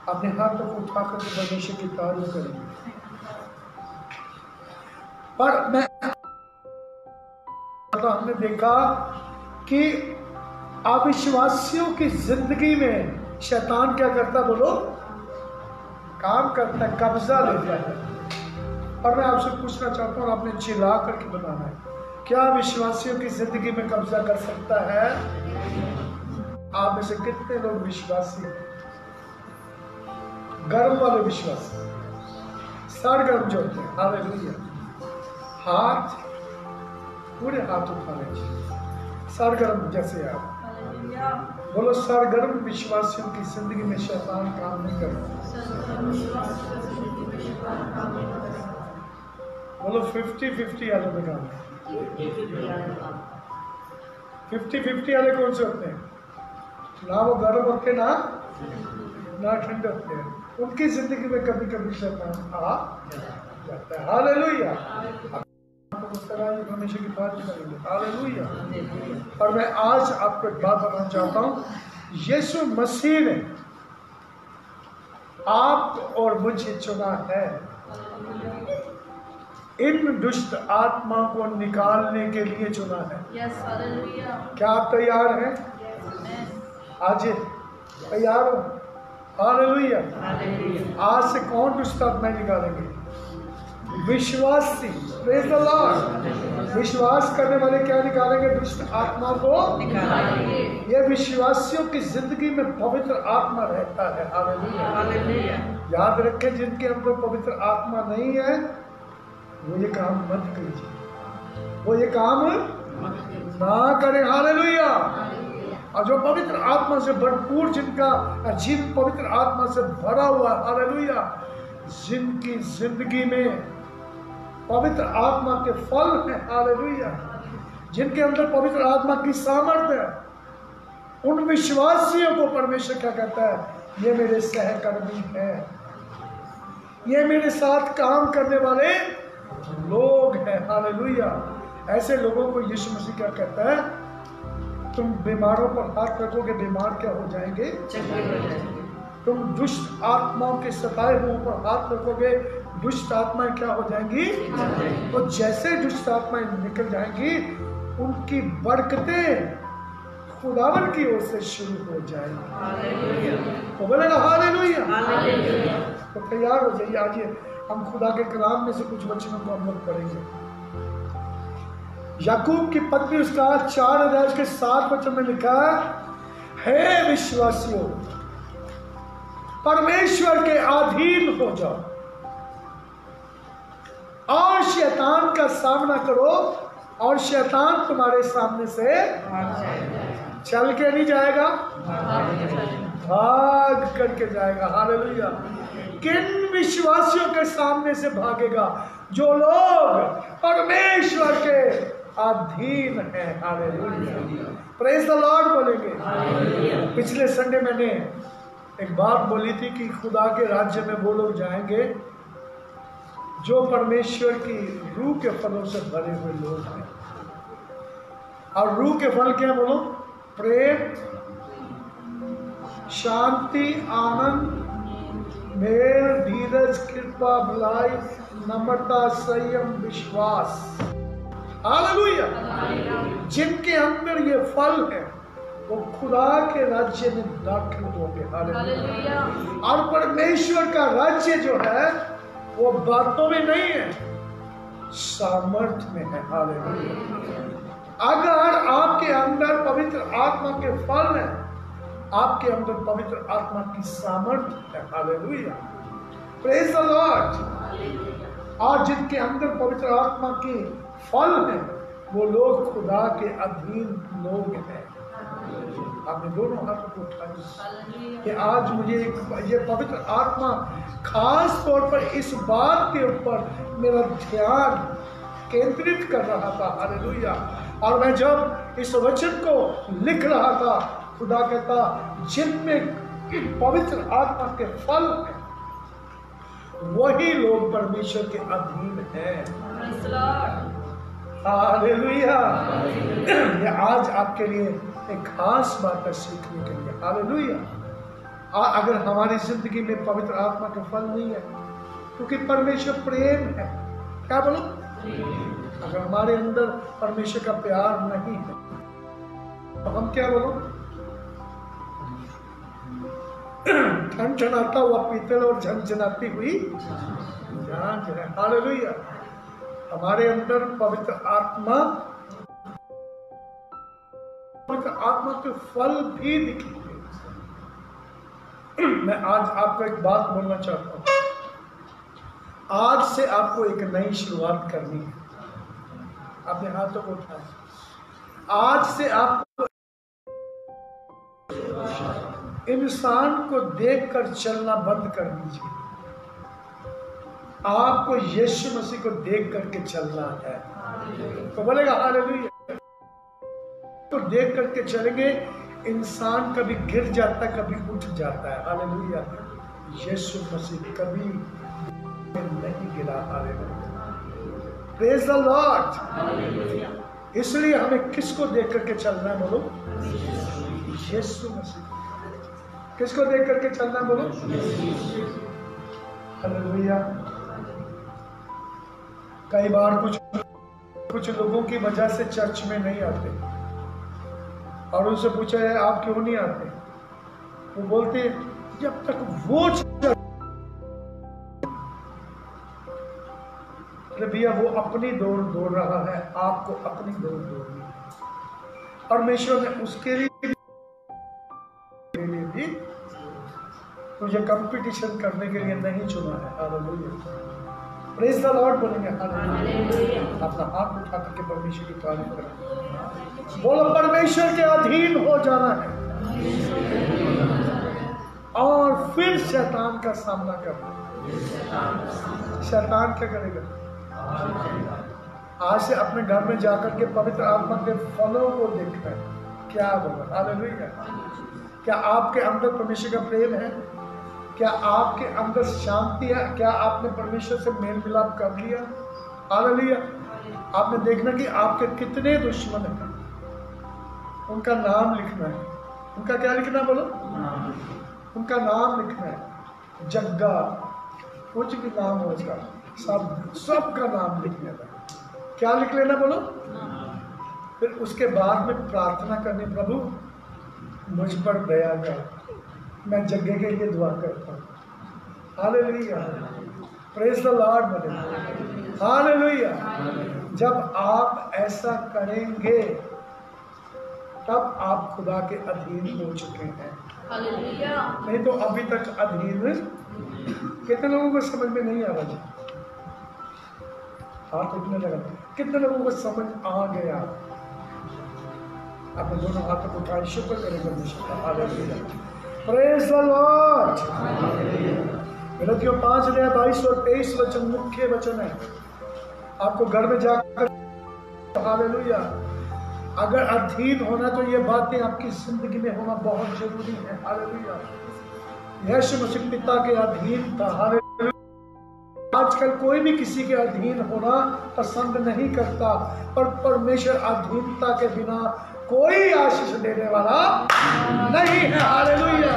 S1: अपने हाथों को उठाकर परमेश्वर की तारीफ करेंगे। पर मैं तो हमने देखा कि अविश्वासियों की जिंदगी में शैतान क्या करता, बोलो, काम करता है, कब्जा लेता है। और मैं आपसे पूछना चाहता हूँ, आपने चिल्ला करके बताना है, क्या विश्वासियों की जिंदगी में कब्जा कर सकता है? आप में से कितने लोग विश्वासी, गर्म वाले विश्वासी, सरगर्म जो होते हैं, हालेलुया, हाथ पूरे हाथ उठाने चाहिए, सरगर्म जैसे आप बोलो। सरगर्म विश्वासियों की जिंदगी में शैतान काम नहीं करता। बोलो 50-50 वाले में काम है। 50-50 वाले कौन से होते हैं? ना वो गर्म होते ना ठंडे होते हैं। उनकी जिंदगी में कभी कभी शैतान आ जाता है, हालेलुया। हमेशा की बात करेंगे, हालेलुया। और मैं आज आपको एक बात बताना चाहता हूँ, यीशु मसीह ने आप और मुझे चुना है। इन दुष्ट आत्मा को निकालने के लिए चुना है।
S3: Yes, hallelujah.
S1: क्या आप तैयार हैं?
S3: Amen.
S1: आज तैयार हो? हालेलुया। आज से कौन दुष्ट आत्मा निकालेंगे? विश्वासी। Praise the Lord. विश्वास करने वाले क्या निकालेंगे? दुष्ट आत्मा को
S3: निकालेंगे।
S1: ये विश्वासियों की जिंदगी में पवित्र आत्मा रहता है। हालेलुया। याद रखें, जिनके अंदर पवित्र आत्मा नहीं है वो ये काम मत कीजिए, वो ये काम ना करें। हालेलुया। और जो पवित्र आत्मा से भरपूर, जिनका जीवन पवित्र आत्मा से भरा हुआ, हालेलुया, जिनकी जिंदगी में पवित्र आत्मा के फल हैं, हालेलुया, जिनके अंदर पवित्र आत्मा की सामर्थ्य है, उन विश्वासियों को परमेश्वर क्या कहता है? ये मेरे सहकर्मी हैं, ये मेरे साथ काम करने वाले लोग हैं। हालेलुया। ऐसे लोगों को यीशु मसीह क्या कहता है? तुम बीमारों पर हाथ रखोगे, बीमार क्या हो जाएंगे? तुम दुष्ट आत्माओं के सताए हुओं पर हाथ रखोगे, दुष्ट आत्माएं क्या हो जाएंगी? तो जैसे दुष्ट आत्माएं निकल जाएंगी, उनकी बरकतें खुदावन की ओर से शुरू हो जाएंगी। तो बोलेगा हालेलुया। तो तैयार हो जाइए। आज हम खुदा के कलाम में से कुछ वचनों को हम लोग पढ़ेंगे। याकूब की पत्री उसका 4 अध्याय के 7 वचन में लिखा है, हे विश्वासियों, परमेश्वर के अधीन हो जाओ और शैतान का सामना करो, और शैतान तुम्हारे सामने से चल के नहीं जाएगा, भाग करके जाएगा। हालेलुया। किन विश्वासियों के सामने से भागेगा? जो लोग परमेश्वर के अधीन है। हालेलुया। प्रेज द लॉर्ड बोलेंगे। पिछले संडे मैंने एक बात बोली थी कि खुदा के राज्य में वो लोग जाएंगे जो परमेश्वर की रूह के फलों से भरे हुए लोग हैं। और रूह के फल क्या बोलो? प्रेम, शांति, आनंद, मेल, धीरज, कृपा, भलाई, नम्रता, संयम, विश्वास। हालेलुया। जिनके अंदर ये फल है वो खुदा के राज्य में दाखिल होंगे। हालेलुया। और परमेश्वर का राज्य जो है वो बातों में नहीं है, सामर्थ्य में है। हालेलुया। अगर आपके अंदर पवित्र आत्मा के फल है, आपके अंदर पवित्र आत्मा की सामर्थ्य है। हालेलुया। Praise the Lord. और जिनके अंदर पवित्र आत्मा के फल है वो लोग खुदा के अधीन लोग हैं। आपने दोनों हाथों को उठाई कि आज मुझे ये पवित्र आत्मा खास तौर पर इस बात के ऊपर मेरा ध्यान केंद्रित कर रहा था। हालेलुया। और मैं जब इस वचन को लिख रहा था, खुदा कहता जिनमें पवित्र आत्मा के फल हैं वही लोग परमेश्वर के अधीन हैं। हालेलुया। ये आज आपके लिए एक खास बात है सीखने के लिए। हालेलुया। अगर हमारी जिंदगी में पवित्र आत्मा के फल नहीं है, क्योंकि परमेश्वर प्रेम है, क्या बोलो? अगर हमारे अंदर परमेश्वर का प्यार नहीं है तो हम क्या बोलो? ठनठनाता हुआ पीतल और झनझनाती हुई झांझ है। हालेलुया। हमारे अंदर पवित्र आत्मा के फल भी दिखेंगे। मैं आज आपको एक बात बोलना चाहता हूं। आज से आपको एक नई शुरुआत करनी है। अपने हाथों को उठाएं। आज से आपको इंसान को देखकर चलना बंद कर दीजिए। आपको यीशु मसीह को देख करके चलना है। तो बोलेगा हालेलुया। तो देख करके चलेंगे। इंसान कभी गिर जाता है, कभी उठ जाता है। हालेलुया। यीशु मसीह कभी नहीं गिरा। हालेलुया। Praise the Lord. इसलिए हमें किसको देख करके चलना है? बोलो यीशु मसीह। किसको देख करके चलना है? बोलो हालेलुया। कई बार कुछ लोगों की वजह से चर्च में नहीं आते और उनसे पूछा जाए आप क्यों नहीं आते, वो बोलते जब तक वो भैया वो अपनी दौड़ रहा है, आपको अपनी दौड़ दौड़नी है। परमेश्वर ने उसके लिए भी तुझे कंपटीशन करने के लिए नहीं चुना है। हालेलुया, प्रेज द लॉर्ड बोलेंगे। हालेलुया, अपना हाथ उठा करके परमेश्वर की तारीफ करें। बोलो परमेश्वर के अधीन हो जाना है और फिर शैतान का सामना करना। शैतान क्या करेगा? आज से अपने घर में जाकर के पवित्र आत्मा के फलों को देखना है। क्या बोला? हालेलुया। क्या आपके अंदर परमेश्वर का प्रेम है? क्या आपके अंदर शांति है? क्या आपने परमेश्वर से मेल मिलाप कर लिया? हालेलुया। आपने देखना कि आपके कितने दुश्मन हैं, उनका नाम लिखना है। उनका क्या लिखना? बोलो, उनका नाम लिखना है। जग्गा, कुछ भी नाम हो उसका, सब का नाम लिख लेना। क्या लिख लेना? बोलो। फिर उसके बाद में प्रार्थना करनी, प्रभु मुझ पर दया कर, मैं जगह के लिए दुआ करता हूँ। हालेलुया, प्रेज द लॉर्ड बोले। हालेलुया। जब आप ऐसा करेंगे तब आप खुदा के अधीन हो चुके हैं।
S3: हालेलुया।
S1: नहीं तो अभी तक अधीन। कितने लोगों को समझ में नहीं आ रहा जी? हाथ उठने लगा। कितने लोगों को समझ आ गया? अपने दोनों हाथों को उठाए, शुक्र करें परमेश्वर का। Hallelujah, praise the Lord. गलतियों 5:22 और 23 वचन मुख्य वचन है। आपको घर में जाकर, हालेलुया, अगर अधीन होना तो ये बातें आपकी जिंदगी में होना बहुत जरूरी है। हालेलुया। यीशु मसीह पिता के अधीन था। हालेलुया। आजकल कोई भी किसी के अधीन होना पसंद नहीं करता, पर परमेश्वर अधीनता के बिना कोई आशीष देने वाला नहीं है। हालेलुया।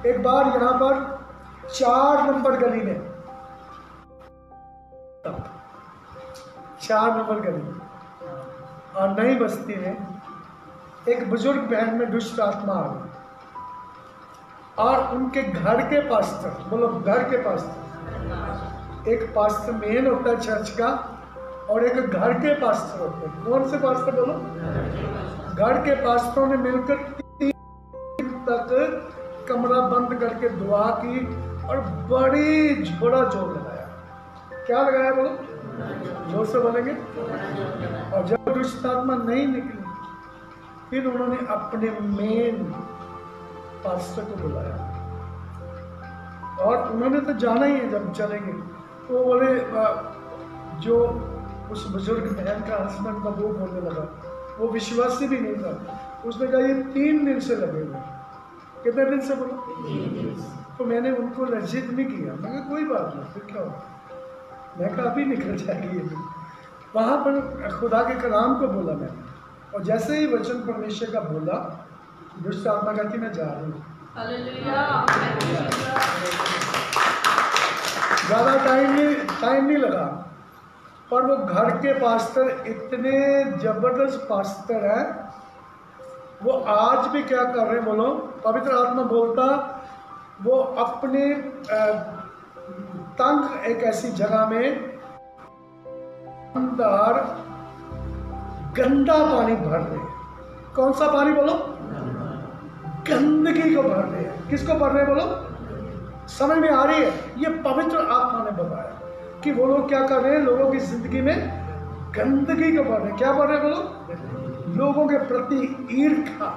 S1: एक बार यहाँ पर 4 नंबर गली में, 4 नंबर गली और नई बस्ती में एक बुजुर्ग बहन में दुष्ट आत्मा आ गई और उनके घर के पास्टर, बोलो घर के पास्टर, एक पास्टर मेन होता है चर्च का और एक घर के पास्टर होते हैं। कौन से पास्टर? बोलो, घर के पास्टरों ने मिलकर 3 दिन तक कमरा बंद करके दुआ की और बड़ी झोड़ा जोर लगाया। क्या लगाया? बोलो, जोर से बोलेंगे। और जब दुष्ट आत्मा नहीं निकली, फिर उन्होंने अपने मेन पास्टर को बुलाया और उन्होंने तो जाना ही है जब चलेंगे। तो बोले, जो उस बुजुर्ग बहन का हस्बैंड था वो बोलने लगा, वो विश्वासी भी नहीं था। उसने कहा ये 3 दिन से लगे हुए। कितने दिन से? बोलो 3 दिन। तो मैंने उनको लज्जित नहीं किया, मैं कहा कोई बात नहीं, फिर क्या हो, मैं कहा अभी निकल जाएगी ये। वहाँ पर खुदा के कलाम को बोला मैंने, और जैसे ही वचन परमेश्वर का बोला, दुष्ट आत्मा कहती मैं जा रही हूँ। ज़्यादा टाइम नहीं लगा, पर वो घर के पास्टर इतने जबरदस्त पास्टर हैं, वो आज भी क्या कर रहे हैं? बोलो, पवित्र आत्मा बोलता, वो अपने तंग एक ऐसी जगह में अंदर गंदा पानी भर रहे हैं। कौन सा पानी? बोलो, गंदगी को भर रहे हैं। किसको भर रहे हैं? बोलो, समझ में आ रही है? ये पवित्र आत्मा ने बताया कि वो लोग क्या कर रहे हैं, लोगों की जिंदगी में गंदगी को भर रहे हैं। क्या भर रहे हैं? बोलो, लोगों के प्रति ईर्ष्या,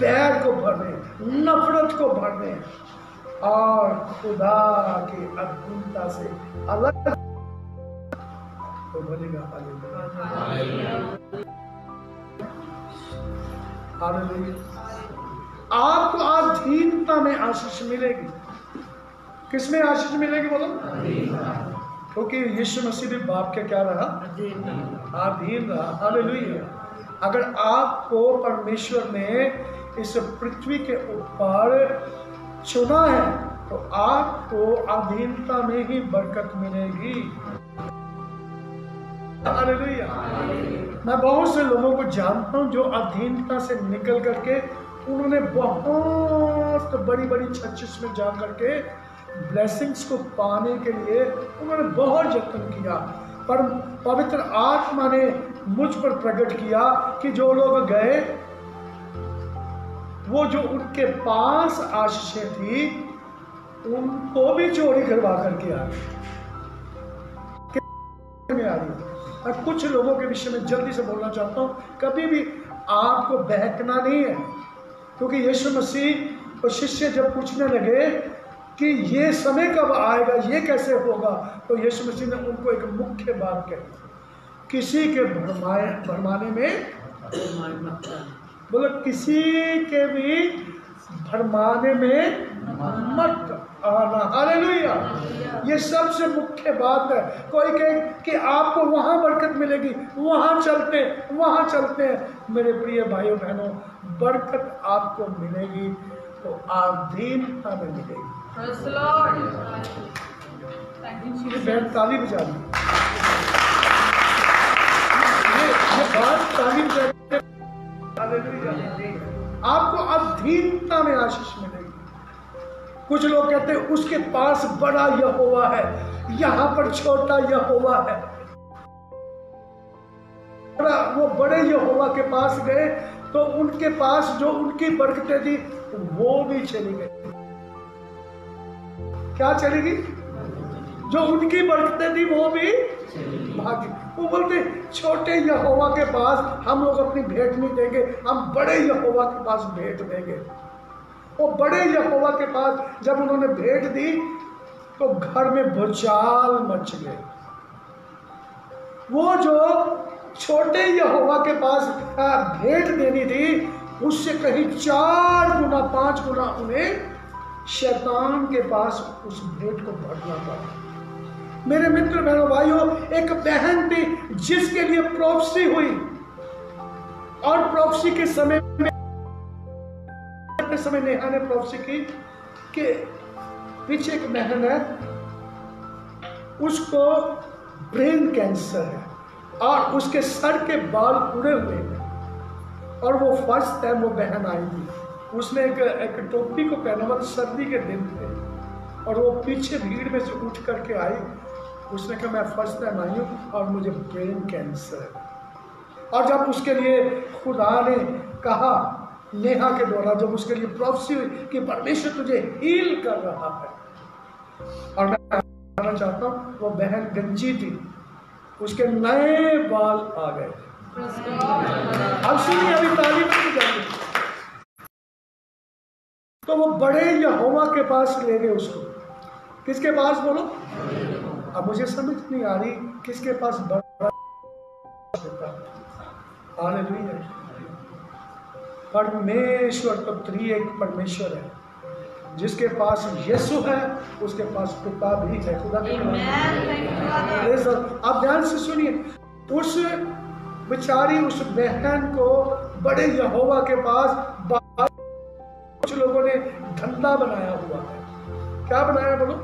S1: बैर को भर रहे हैं, नफरत को भर रहे हैं और खुदा की अद्भुतता से अलग तो बनेगा। आपको अधीनता में आशीष मिलेगी। किसमें आशीष मिलेगी? बोलो, क्योंकि यीशु मसीह भी बाप के क्या रहा? अधीन रहा। हालेलुया। अगर आपको परमेश्वर ने इस पृथ्वी के ऊपर चुना है तो आपको अधीनता में ही बरकत मिलेगी। हालेलुया। मैं बहुत से लोगों को जानता हूं जो अधीनता से निकल करके उन्होंने बहुत बड़ी बड़ी चर्चेस में जा करके ब्लेसिंग्स को पाने के लिए उन्होंने बहुत यत्न किया, पर पवित्र आत्मा ने मुझ पर प्रकट किया कि जो लोग गए वो जो उनके पास आशीषें थी उनको भी चोरी करवा करके आ रही। मैं कुछ लोगों के विषय में जल्दी से बोलना चाहता हूँ, कभी भी आपको बहकना नहीं है, क्योंकि यीशु मसीह और शिष्य जब पूछने लगे कि ये समय कब आएगा, ये कैसे होगा, तो यीशु मसीह ने उनको एक मुख्य बात कही, किसी के भरमाने में बोलो, किसी के भी भरमाने में मत आना। हालेलुया। ये सबसे मुख्य बात है। कोई कहे कि आपको वहां बरकत मिलेगी, वहां चलते हैं। मेरे प्रिय भाइयों बहनों, बरकत आपको मिलेगी तो अधीनता में मिलेगी। बहन ताली बजा दी, ये बात ताली बजा, आपको अधीनता में आशीष मिलेगी। कुछ लोग कहते हैं उसके पास बड़ा यहोवा है, यहां पर छोटा यहोवा है। वो बड़े यहोवा के पास गए तो उनके पास जो उनकी बरकतें थी वो भी चली गई। क्या चलेगी? जो उनकी बरकतें थी वो भी भागी। वो बोलते छोटे यहोवा के पास हम लोग अपनी भेंट नहीं देंगे, हम बड़े यहोवा के पास भेंट देंगे। वो बड़े यहोवा के पास जब उन्होंने भेंट दी तो घर में भूचाल मच गए। वो जो छोटे यहोवा के पास भेंट देनी थी उससे कहीं 4 गुना 5 गुना उन्हें शैतान के पास उस भेंट को भरना पड़ा। मेरे मित्र बहनों भाइयों, एक बहन थी जिसके लिए प्रोफेसी हुई, और प्रोफेसी के समय नेहा ने प्रोफेसी की कि पीछे एक बहन है, उसको ब्रेन कैंसर है और उसके सर के बाल उड़े हुए हैं, और वो फर्स्ट टाइम वो बहन आई थी। उसने एक टोपी को पहना हुआ, सर्दी के दिन थे, और वो पीछे भीड़ में से उठ करके आई। उसने कहा मैं फर्स्ट टाइम आई हूँ और मुझे ब्रेन कैंसर है। और जब उसके लिए खुदा ने कहा, नेहा के द्वारा जब उसके लिए प्रोफेसी हुई कि परमेश्वर तुझे हील कर रहा है, और मैं कहना चाहता हूँ वो बहन गंजी थी, उसके नए बाल आ गए। अब सुनिए, अभी तारीफ की जाएगी। तो वो बड़े यहोवा के पास ले गए उसको। किसके पास बोलो? अब मुझे समझ नहीं आ रही किसके पास बड़ा होता है। हालेलुया। परमेश्वर तो त्रिएक परमेश्वर है। जिसके पास यीशु है उसके पास पिता भी है। खुदा के आप ध्यान से सुनिए, उस बेचारी उस बहन को बड़े यहोवा के पास कुछ लोगों ने धंधा बनाया हुआ है। क्या बनाया बोलो?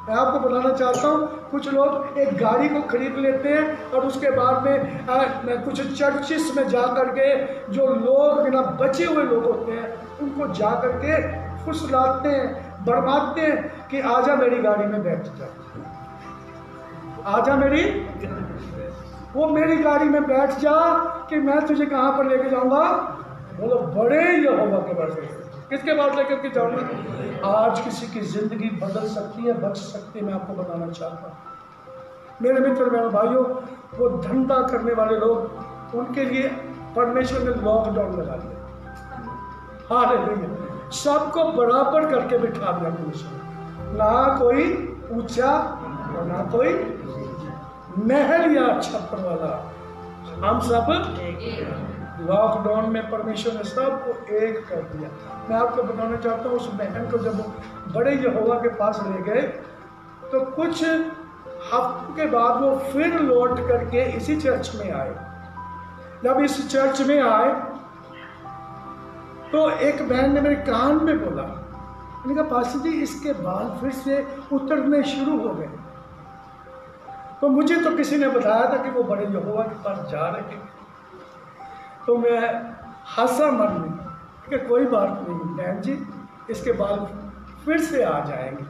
S1: मैं आपको बताना चाहता हूँ, कुछ लोग एक गाड़ी को खरीद लेते हैं और उसके बाद में कुछ चर्चिस में जा करके जो लोग बिना बचे हुए लोग होते हैं उनको जा करके फुसलाते हैं, बरमाते हैं कि आजा मेरी गाड़ी में बैठ जा, आजा वो मेरी गाड़ी में बैठ जा कि मैं तुझे कहाँ पर लेके जाऊंगा। बोलो बड़े यहोवा के पास। किसके पास लेकर के जाऊंगा? आज किसी की जिंदगी बदल सकती है, बच सकती है। मैं आपको बताना चाहता हूँ मेरे मित्र मेरे भाइयों, वो धंधा करने वाले लोग, उनके लिए परमेश्वर ने लॉकडाउन लगा दिया। हालेलुया। सबको बराबर करके बिठा दिया परमेश्वर, ना कोई ऊंचा और ना कोई महल या छप्पर वाला, हम सब लॉकडाउन में परमेश्वर ने सबको एक कर दिया। मैं आपको बताना चाहता हूँ, उस बहन को जब बड़े यहोवा के पास ले गए तो कुछ हफ्तों के बाद वो फिर लौट करके इसी चर्च में आए। जब इस चर्च में आए तो एक बहन ने मेरे कान में बोला, मैंने कहा पास्टर जी इसके बाल फिर से उतरने शुरू हो गए। तो मुझे तो किसी ने बताया था कि वो बड़े यहोवा के पास जा रहे थे, तो मैं हंसा मन में कि कोई बात नहीं बहन जी, इसके बाल फिर से आ जाएंगे।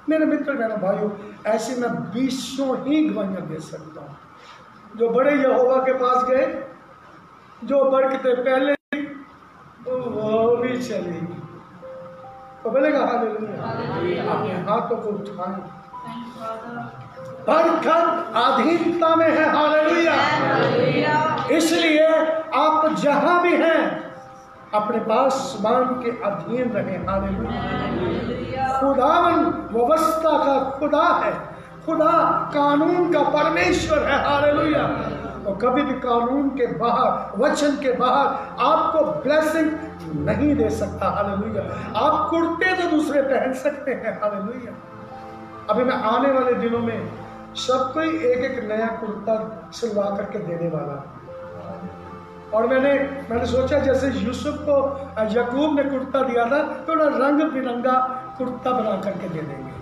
S1: मेरे मित्र मेरे भाइयों, ऐसे मैं 20 ही गवाहियाँ दे सकता हूँ। जो बड़े यहोवा के पास गए, जो बरकतें पहले तो वो भी चलेगी। तो बोलेगा हालेलुया। अपने हाथों को उठाएं। बरकत अधीनता में है, हालेलुया। इसलिए आप जहां भी हैं अपने पासमान के अधीन रहे, हालेलुया। खुदावन व्यवस्था का खुदा है, खुदा कानून का परमेश्वर है, हालेलुया। तो कभी भी कानून के बाहर, वचन के बाहर आपको ब्लेसिंग नहीं दे सकता, हालेलुया। आप कुर्ते तो दूसरे पहन सकते हैं, हालेलुया। अभी मैं आने वाले दिनों में सबको ही एक एक नया कुर्ता सिलवा करके देने वाला हूं। और मैंने सोचा जैसे यूसुफ को याकूब ने कुर्ता दिया था, थोड़ा रंग बिरंगा कुर्ता बना करके दे देंगे।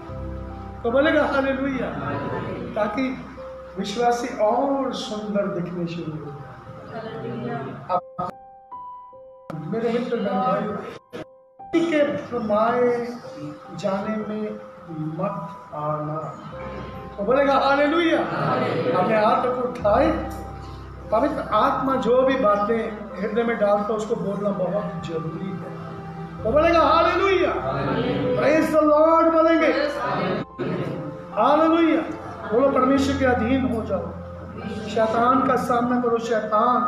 S1: तो बोलेगा हालेलुया, ताकि विश्वासी और सुंदर दिखने शुरू हो जाए। मेरे मित्र के फरमाए जाने में मत आना। तो बोलेगा हालेलुया। अपने हाथ को उठाए, पवित्र आत्मा जो भी बातें हृदय में डालता है उसको बोलना बहुत जरूरी है। तो बोलेगा हालेलुया, प्रेज द लॉर्ड बोलेंगे, हालेलुया। बोलो परमेश्वर के अधीन हो जाओ, शैतान का सामना करो, शैतान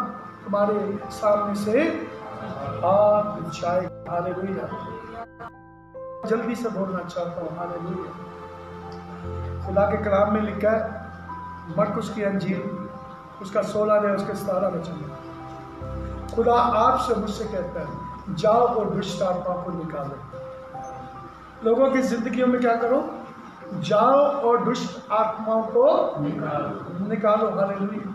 S1: तुम्हारे सामने से भाग जाएगा, हालेलुया। जल्दी से बोलना चाहता हूँ, हालेलुया। खुदा के कलाम में लिखा है, मरकुस की अंजील उसका 16 अध्याय उसके 17 वचन, खुदा आपसे मुझसे कहता है जाओ और दुष्ट आत्मा को निकालो। लोगों की जिंदगियों में क्या करो? जाओ और दुष्ट आत्माओं को निकालो, हालेलुया।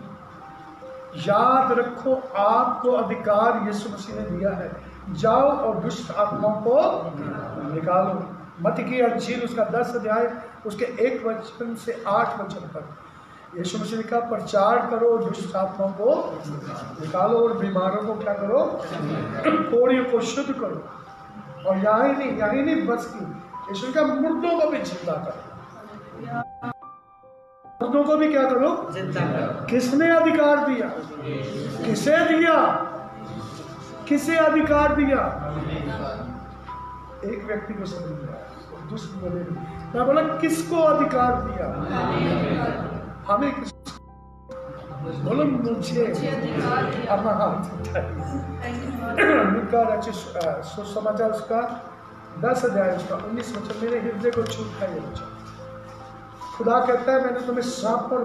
S1: याद रखो, आपको अधिकार यीशु मसीह ने दिया है, जाओ और दुष्ट आत्माओं को निकालो। मत्ती की अंजील उसका 10 अध्याय उसके 1 वचन से 8 वचन तक यीशु मसीह ने कहा प्रचार करो, दुष्ट आत्माओं को निकालो और बीमारों को क्या करो? कोढ़ियों को शुद्ध करो। और यही नहीं बस की, यीशु का मुर्दों को भी जिंदा करो। मुर्दों को भी क्या करो? जिंदा करो। किसने अधिकार दिया? किसे दिया? किसे अधिकार दिया? एक व्यक्ति को समझ में आया, दूसरे बोले मैं बोला किसको अधिकार दिया? हमें बोलो मुझे। अपना हाथ सुसमाचार उसका 10 अध्याय उसका 19 वचन, मेरे हृदय को छूता है ये वचन। खुदा कहता है मैंने तुम्हें सांप पर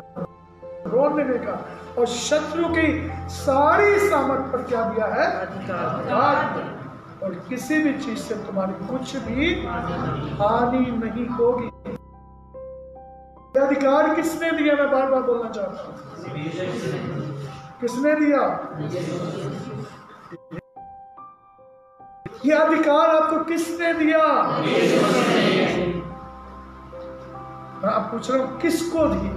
S1: रोक देने का और शत्रु की सारी सामर्थ पर क्या दिया है? अधिकार। और किसी भी चीज से तुम्हारी कुछ भी हानि नहीं होगी। अधिकार किसने दिया? मैं बार बार बोलना चाहता हूँ, किसने दिया ये अधिकार? आपको किसने दिया? मैं आप पूछ रहा हूँ किसको दिया?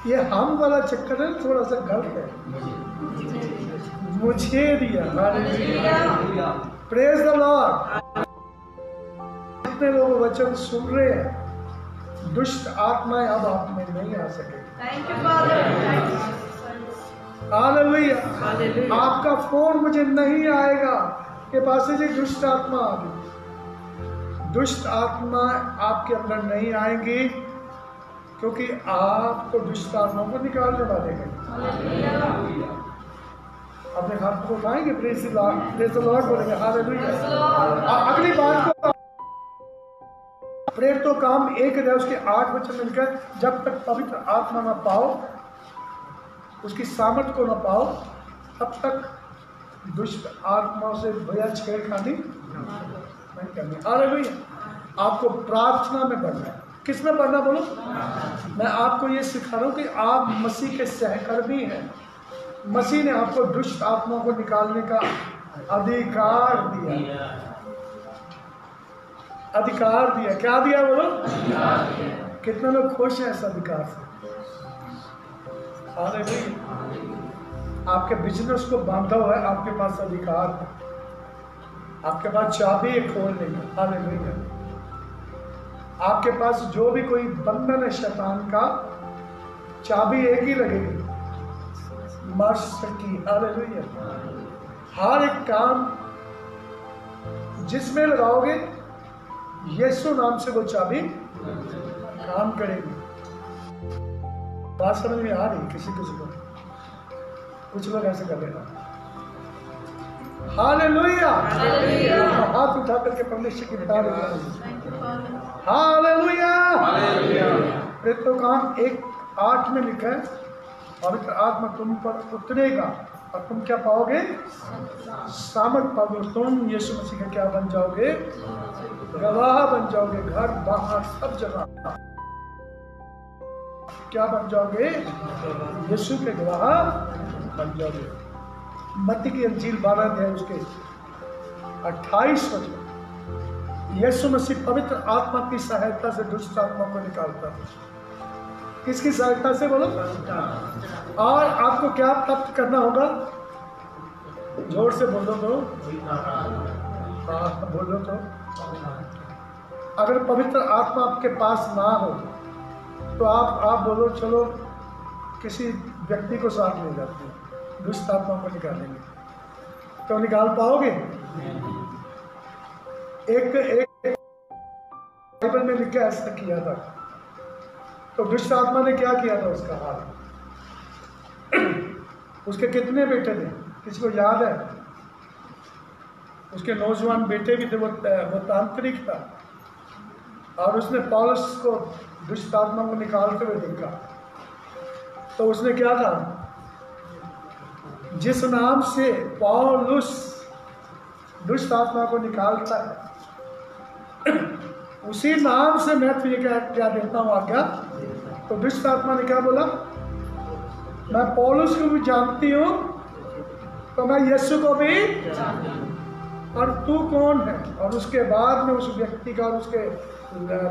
S1: ये हम वाला चक्कर है, थोड़ा सा गलत है। मुझे दिया, प्रेज द लॉर्ड। कितने लोग वचन सुन रहे हैं, दुष्ट आत्माएं अब आप में नहीं आ सके। हालेलुया। आपका फोन मुझे नहीं आएगा कि पास जी दुष्ट आत्मा आ गई। दुष्ट आत्मा आपके अंदर नहीं आएंगी, क्योंकि आपको दुष्ट आत्माओं को निकालने वाले हैं। अपने हाथ को उठाएंगे, प्रेज द लॉर्ड बोलेंगे, हालेलुया। अगली बात को प्रेरित तो काम 1 अध्याय उसके 8 वचन में लिखा है, जब तक पवित्र आत्मा ना पाओ, उसकी सामर्थ को ना पाओ, तब तक दुष्ट आत्माओं से भैया छेड़खानी नहीं करनी। हालेलुया। आपको प्रार्थना में बढ़ना है। किस में बढ़ना? बोलो। मैं आपको ये सिखा रहा हूँ कि आप मसीह के सहकर्मी हैं। मसीह ने आपको दुष्ट आत्माओं को निकालने का अधिकार दिया। अधिकार दिया। क्या दिया? बोलो। कितने लोग खुश हैं इस अधिकार से? हालेलुया। आपके बिजनेस को बांधा हुआ है, आपके पास अधिकार है, आपके पास चाबी है खोलने का। हालेलुया। आपके पास जो भी कोई बंधन है शैतान का, चाबी एक ही लगेगी, मास्टर की। हालेलुया। हर एक काम जिसमें लगाओगे यीशु नाम से वो चाबी काम करेगी। बात समझ में आ रही किसी को? कुछ लोग ऐसे कर रहे हैं। हालेलुया। हाथ उठा करके परमेश्वर की बता रहे। हालेलुया। तो काम 1:8 में लिखा है, पवित्र आत्मा तुम पर उतरेगा और तुम क्या पाओगे? सामर्थ पाओगे। तुम यीशु मसीह का क्या बन जाओगे? गवाह बन जाओगे। घर बाहर सब जगह क्या बन जाओगे? यीशु के गवाह बन जाओगे। मत्ती की अंजील 12 अध्याय उसके 28 वचन, यीशु मसीह पवित्र आत्मा की सहायता से दुष्ट आत्मा को निकालता है। किसकी सहायता से बोलो? और आपको क्या प्राप्त करना होगा? जोर से बोलो तो। बोलो तो। अगर पवित्र आत्मा आपके पास ना हो तो आप बोलो चलो किसी व्यक्ति को साथ ले जाते हैं, दुष्ट आत्मा को निकालेंगे, तो निकाल पाओगे? एक बाइबल में लिखा ऐसा किया था, तो दुष्ट आत्मा ने क्या किया था? उसका हाल, उसके कितने बेटे थे? किसी को याद है? उसके नौजवान बेटे भी थे। वो तांत्रिक था और उसने पौलुस को दुष्ट आत्मा को निकालते हुए देखा, तो उसने क्या कहा? जिस नाम से पौलुस दुष्ट आत्मा को निकालता है, उसी नाम से मैं तुझे क्या देता हूँ आज्ञा। तो दुष्ट आत्मा ने क्या बोला? मैं पौलुस को भी जानती हूँ, तो मैं यीशु को भी, और तू कौन है? और उसके बाद में उस व्यक्ति का और उसके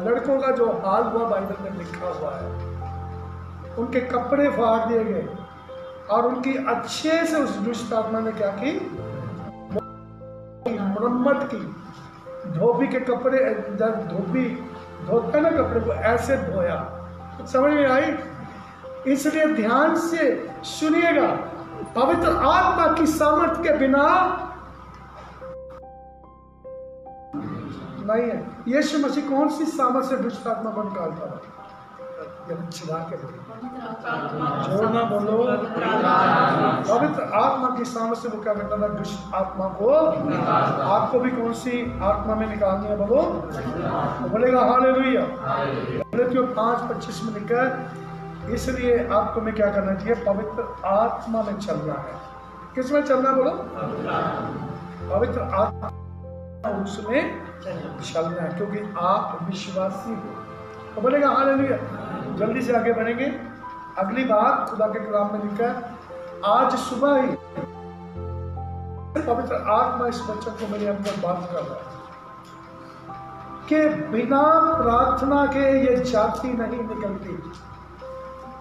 S1: लड़कों का जो हाल हुआ बाइबल में लिखा हुआ है, उनके कपड़े फाड़ दिए गए और उनकी अच्छे से उस दुष्ट आत्मा ने क्या की? मरम्मत की। धोबी के कपड़े, धोबी धोता ना कपड़े को, ऐसे धोया। समझ में आई? इसलिए ध्यान से सुनिएगा, पवित्र आत्मा की सामर्थ के बिना नहीं है। यीशु मसीह कौन सी सामर्थ से दुष्ट आत्मा को निकालता है? चिल्ला के बोलो, जोर ना बोलो। पवित्र आत्मा की सामर्थ से वो क्या करता था? दुष्ट आत्मा को। आपको भी कौन सी आत्मा में निकालनी है? बोलो, बोलेगा हालेलुया। 5:25 में लिखा है, इसलिए आपको में क्या करना चाहिए? पवित्र आत्मा में चलना है। किस में चलना? बोलो, पवित्र आत्मा, उसमें चलना है, क्योंकि आप विश्वासी हो। तो बोलेगा हालेलुया। जल्दी से आगे बढ़ेंगे। अगली बात खुदा के कलाम में लिखा है, आज सुबह ही पवित्र आत्मा इस वचन को मेरे अंदर बात कर रहा है कि बिना प्रार्थना के ये जाति नहीं निकलती।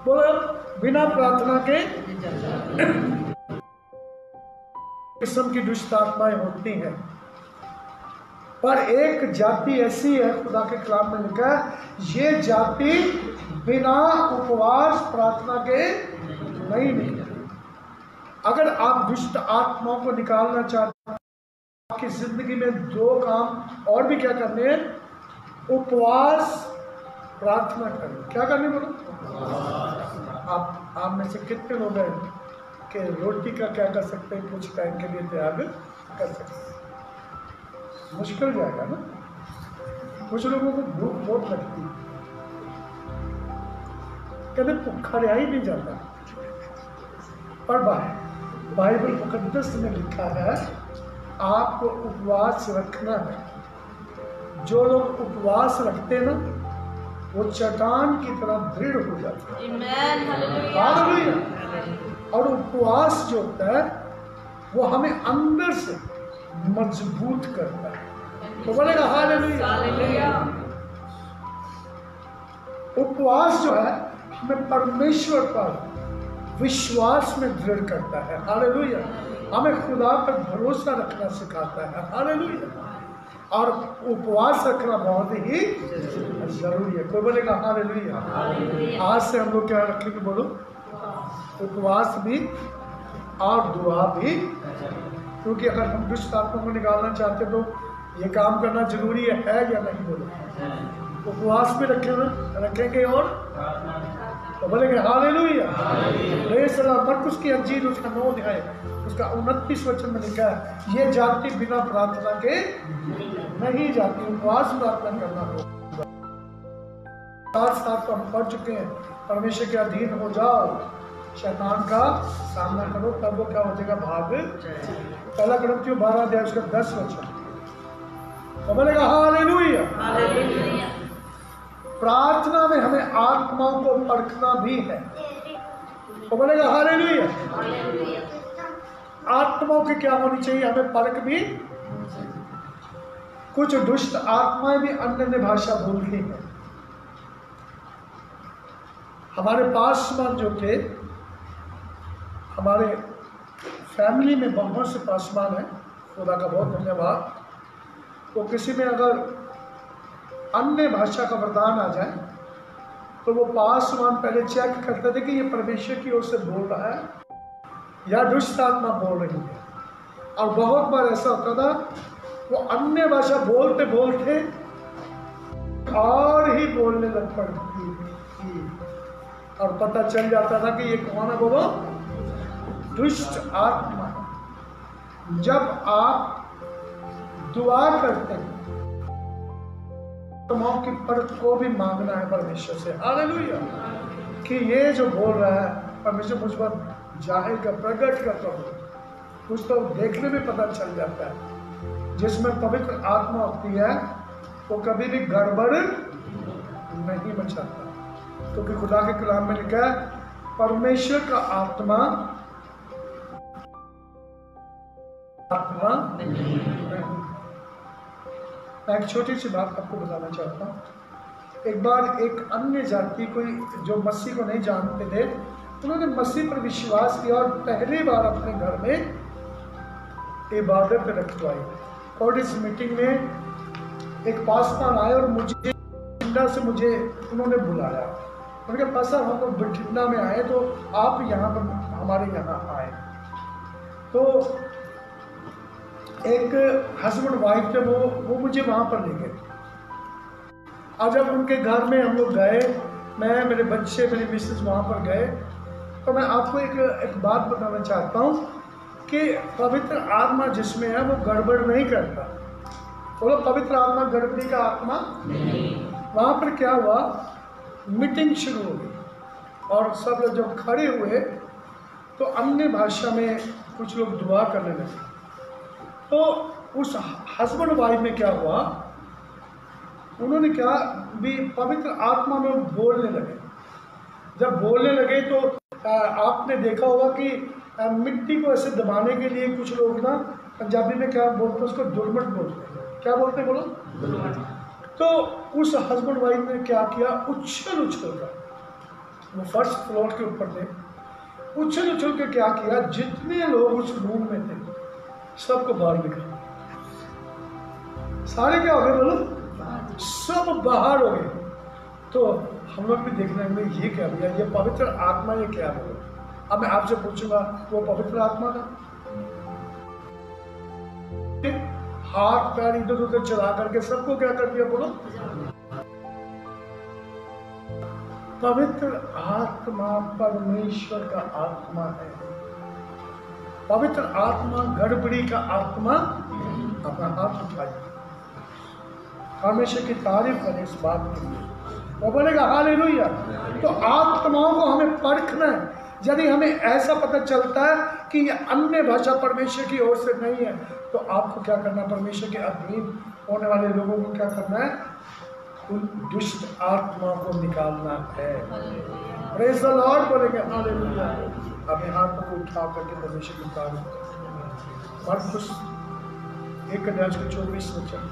S1: बोलो, बिना प्रार्थना के किस्म की दुष्ट आत्माएं होती हैं, पर एक जाति ऐसी है, खुदा के कलाम में लिखा है, ये जाति बिना उपवास प्रार्थना के नहीं निकलती। अगर आप दुष्ट आत्माओं को निकालना चाहते हैं, आपकी जिंदगी में 2 काम और भी क्या करने हैं? उपवास, प्रार्थना करनी। क्या करनी? बोलो। आप में से कितने लोग हैं कि रोटी का क्या कर सकते हैं? कुछ टाइम के लिए त्याग कर सकते हैं। मुश्किल जाएगा ना। कुछ लोगों को भूख बहुत लगती है, कहते भूखा रहा ही नहीं जाता। पर बाइबल मुकद्दस में लिखा है आपको उपवास रखना है। जो लोग उपवास रखते हैं ना, वो चट्टान की तरह दृढ़ हो जाते हैं। हालेलुया। और उपवास जो होता है वो हमें अंदर से मजबूत करता है। तो बोलेगा हालेलुया। उपवास जो है हमें परमेश्वर पर विश्वास में दृढ़ करता है। हालेलुया। हमें खुदा पर भरोसा रखना सिखाता है। हालेलुया। और उपवास रखना बहुत ही जरूरी है। कोई बोलेगा हालेलुया। आज से हम लोग क्या रखेंगे बोलो? उपवास भी और दुआ भी, क्योंकि अगर हम दुष्ट आत्मा को निकालना चाहते तो ये काम करना जरूरी है या नहीं बोलो? उपवास भी रखेंगे और तो बोलेंगे हालेलुया। Praise the Lord. मरकुस की अंजील उसका 9 अध्याय उसका 29 वचन में लिखा है, ये जाति बिना प्रार्थना के नहीं जाती, उपवास प्रार्थना करना होगा। साथ हम पढ़ चुके हैं, परमेश्वर के अधीन हो जाओ, शैतान का सामना करो, तब वो क्या हो जाएगा? भाग। पहला कुरिन्थियों 12 अध्याय उसका 10 वचन। तो बोलेगा हालेलुया। प्रार्थना में हमें आत्माओं को परखना भी है। तो बोलेगा हालेलुया। आत्माओं की क्या होनी चाहिए? हमें परख भी। कुछ दुष्ट आत्माएं भी अन्य भाषा बोलती हैं। हमारे पासवान जो थे, हमारे फैमिली में बहुत से पासवान हैं, खुदा का बहुत धन्यवाद। तो किसी में अगर अन्य भाषा का वरदान आ जाए तो वो पासवान पहले चेक करते थे कि ये परमेश्वर की ओर से बोल रहा है या दुष्ट आत्मा बोल रही है। और बहुत बार ऐसा होता था, वो अन्य भाषा बोलते बोलते और ही बोलने लग पड़ती थी, और पता चल जाता था कि ये कौन है? बोलो, दुष्ट आत्मा। जब आप दुआ करते हैं तो आत्माओं की परख को भी मांगना है परमेश्वर से। हालेलुया। कि ये जो बोल रहा है परमेश्वर मुझ पर जाहिर का, प्रकट का प्रभु, कुछ तो देखने में पता चल जाता है। जिसमें पवित्र आत्मा होती है वो कभी भी गड़बड़ नहीं मचाता, क्योंकि खुदा के कलाम में लिखा है, परमेश्वर का आत्मा नहीं। मैं एक छोटी सी बात आपको बताना चाहता हूँ। एक बार एक अन्य जाति कोई जो मसीह को नहीं जानते थे, उन्होंने मसीह पर विश्वास किया और पहली बार अपने घर में इबादत रखवाई। और इस मीटिंग में एक पासवान आए और मुझे से उन्होंने बुलाया। उनके पास हम लोग बठिंडा में आए तो आप यहाँ पर हमारे यहाँ आए। तो एक हस्बैंड वाइफ थे, वो मुझे वहाँ पर ले गए। और जब उनके घर में हम लोग गए, मैं, मेरे बच्चे, मेरी मिसेस वहाँ पर गए, तो मैं आपको एक बात बताना चाहता हूँ कि पवित्र आत्मा जिसमें है वो गड़बड़ नहीं करता। बोलो, पवित्र आत्मा गड़बड़ी का आत्मा नहीं। वहाँ पर क्या हुआ, मीटिंग शुरू हो गई और सब लोग जब खड़े हुए तो अन्य भाषा में कुछ लोग दुआ करने लगे। तो उस हस्बैंड वाइफ में क्या हुआ, उन्होंने क्या भी पवित्र आत्मा में बोलने लगे। जब बोलने लगे तो आपने देखा होगा कि मिट्टी को ऐसे दबाने के लिए कुछ लोग ना पंजाबी में क्या बोलते हैं, उसको दुर्मट बोलते हैं। क्या बोलते हैं बोलो? तो उस हस्बैंड वाइफ ने क्या किया, उछल कर, वो फर्स्ट फ्लोर के ऊपर थे, उछल के क्या किया, जितने लोग उस रूम में थे सबको बाहर निकल, सारे क्या हो गए बोलो, सब बाहर हो गए। तो हम लोग भी देखने में ये क्या भैया, ये पवित्र आत्मा, ये क्या बोलो? अब मैं आपसे पूछूंगा, वो पवित्र आत्मा का हाथ पैर इधर उधर चला करके सबको क्या कर दिया बोलो? पवित्र आत्मा परमेश्वर का आत्मा है। पवित्र आत्मा गड़बड़ी का आत्मा। अपना हाथ उठाइए, परमेश्वर की तारीफ करें इस बात के लिए। वो बोलेगा हालेलुया। तो आत्माओं को हमें परखना है। यदि हमें ऐसा पता चलता है कि ये अन्य भाषा परमेश्वर की ओर से नहीं है, तो आपको क्या करना, परमेश्वर के अधीन होने वाले लोगों को क्या करना है, उन दुष्ट आत्मा को निकालना है। प्रेज़ द लॉर्ड बोलेंगे हालेलुया। अपने हाथ को उठा करके परमेश्वर की तारीफ। मरकुस 1 अध्याय 24 वचन।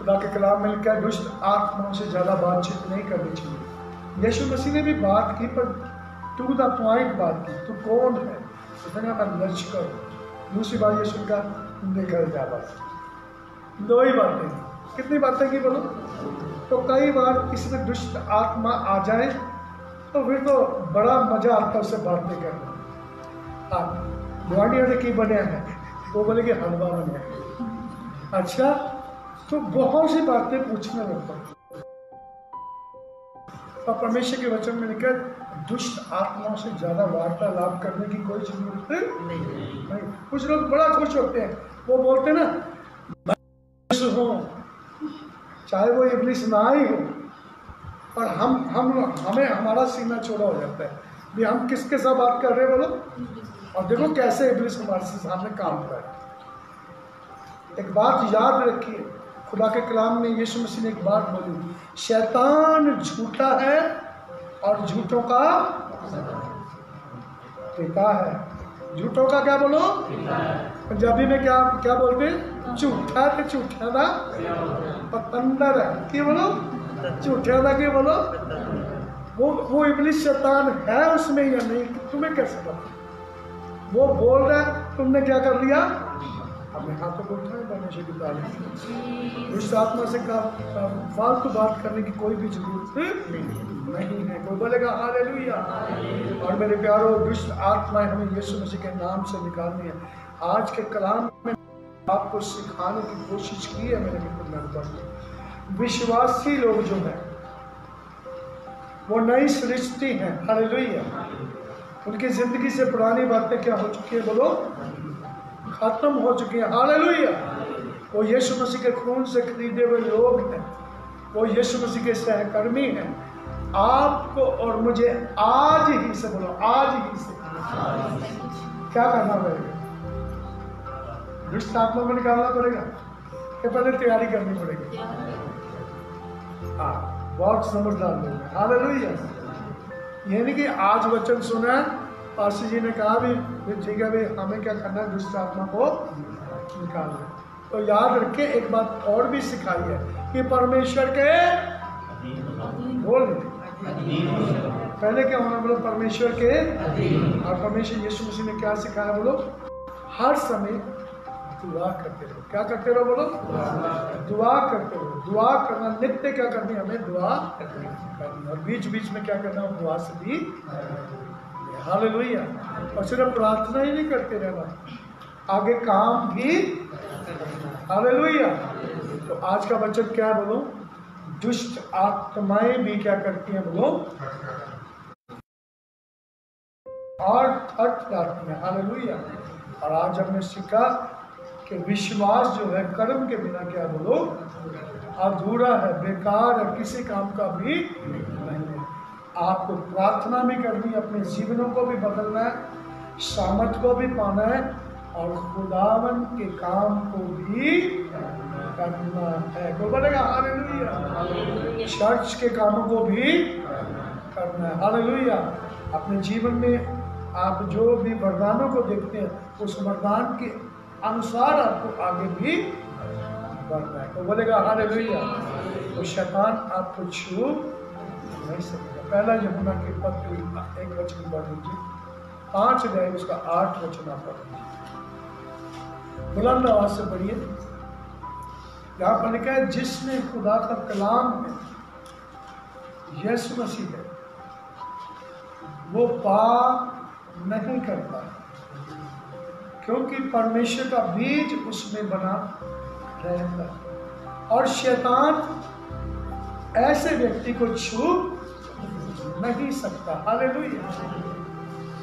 S1: खुदा के कलाम में लिखा है दुष्ट आत्माओं से ज़्यादा बातचीत नहीं करनी चाहिए। यीशु मसीह ने भी बात की, पर टू द पॉइंट बात की। तू कौन है? उसने कहा मैं लश्कर हूँ। दूसरी बार यीशु का निकल जा, बस 2 ही बातें। कितनी बातें की बोलो? तो कई बार किसी में दुष्ट आत्मा आ जाए तो फिर तो बड़ा मजा आता है उससे बातें करने। हाँ, गुआंढियों ने की बने हैं, वो बोले कि हलवा बने हैं। अच्छा, तो बहुत सी बातें पूछने लगता है। तो परमेश्वर के वचन में लिखा दुष्ट आत्माओं से ज्यादा वार्तालाप करने की कोई जरूरत नहीं। कुछ लोग बड़ा खुश होते हैं, वो बोलते हैं ना हो, चाहे वो इब्लिस ना ही हो, पर हमें हमारा सीना चौड़ा हो जाता है भी हम किसके साथ बात कर रहे हैं बोलो। और देखो कैसे इब्लिस हमारे सामने काम कर रहा है। एक बात याद रखिए, खुदा के कलाम में यीशु मसीह ने एक बात बोली, शैतान झूठा है और झूठों का पिता है। झूठों का क्या बोलो? पंजाबी में क्या क्या बोलते हैं? झूठा तो झूठा था पतंदर है। क्या बोलो? झूठा था। क्या बोलो? वो इब्लिस शैतान है उसमें या नहीं, तुम्हें कैसे पता? वो बोल रहा है, तुमने क्या कर लिया? अपने हाथों को उठाए परमेश्वर की तारीफ। दुष्ट आत्मा से फालतू बात करने की कोई भी जरूरत नहीं है। कोई बोलेगा हालेलुया। और मेरे प्यारों, दुष्ट आत्माएं हमें यीशु मसीह के नाम से निकालनी है। आज के कलाम में आपको सिखाने की कोशिश की है मेरे मित्र। विश्वासी लोग जो हैं वो नई सृष्टि हैं। हालेलुया। उनकी जिंदगी से पुरानी बातें क्या हो चुकी है बोलो? खत्म हो चुकी है। हालेलुया। वो यीशु मसीह के खून से खरीदे हुए लोग हैं, वो यीशु मसीह के सहकर्मी हैं। आपको और मुझे आज ही से बोलो, आज ही से क्या करना पड़ेगा? दुष्ट आत्मा को निकालना पड़ेगा कि पहले तैयारी करनी पड़ेगी? हाँ, बहुत समझदार लोग हैं। हालेलुया। ये नहीं कि आज वचन सुना, पास्टर जी ने कहा भी ठीक है भाई, हमें क्या करना है? दुष्ट आत्मा को निकालना। तो याद रखें, एक बात और भी सिखाई है कि परमेश्वर के बोल पहले क्या होना बोलो? परमेश्वर के। और परमेश्वर यीशु मसीह ने क्या सिखाया बोलो? हर समय दुआ करते रहो। क्या करते रहो बोलो? दुआ करते रहो। दुआ करना नित्य क्या करनी? हमें दुआ करनी। और बीच बीच में क्या करना? दुआ से भी। हालेलुया। और सिर्फ प्रार्थना ही नहीं करते रहना, आगे काम भी। हालेलुया। तो आज का वचन क्या है बोलो? दुष्ट आत्माएं भी क्या करती हैं बोलो? और थर्ड जाती हैं। हालेलुया। और आज हमने सीखा कि विश्वास जो है कर्म के बिना क्या बोलो? अधूरा है, बेकार है, किसी काम का भी नहीं है। आपको प्रार्थना भी करनी है, अपने जीवनों को भी बदलना है, सामर्थ को भी पाना है और खुदावन के काम को भी करना है। कोई बोलेगा हालेलुया। चर्च के कामों को भी करना है। हालेलुया। अपने जीवन में आप जो भी वरदानों को देखते हैं, उस वरदान के अनुसार आपको आगे भी बढ़ना है। तो बोलेगा हालेलुया। तो शैतान आपको छू नहीं सकता। पहला यूहन्ना के पत्र 1 वचन पढ़ लीजिए, 5 अध्याय उसका 8 वचन आप पढ़ लीजिए, बुलंद आवाज से पढ़िए। यहाँ पर लिखा है, जिसने खुदा का कलाम है, यीशु मसीह है, वो पाप नहीं करता क्योंकि परमेश्वर का बीज उसमें बना रहता है और शैतान ऐसे व्यक्ति को छू नहीं सकता। हालेलुया।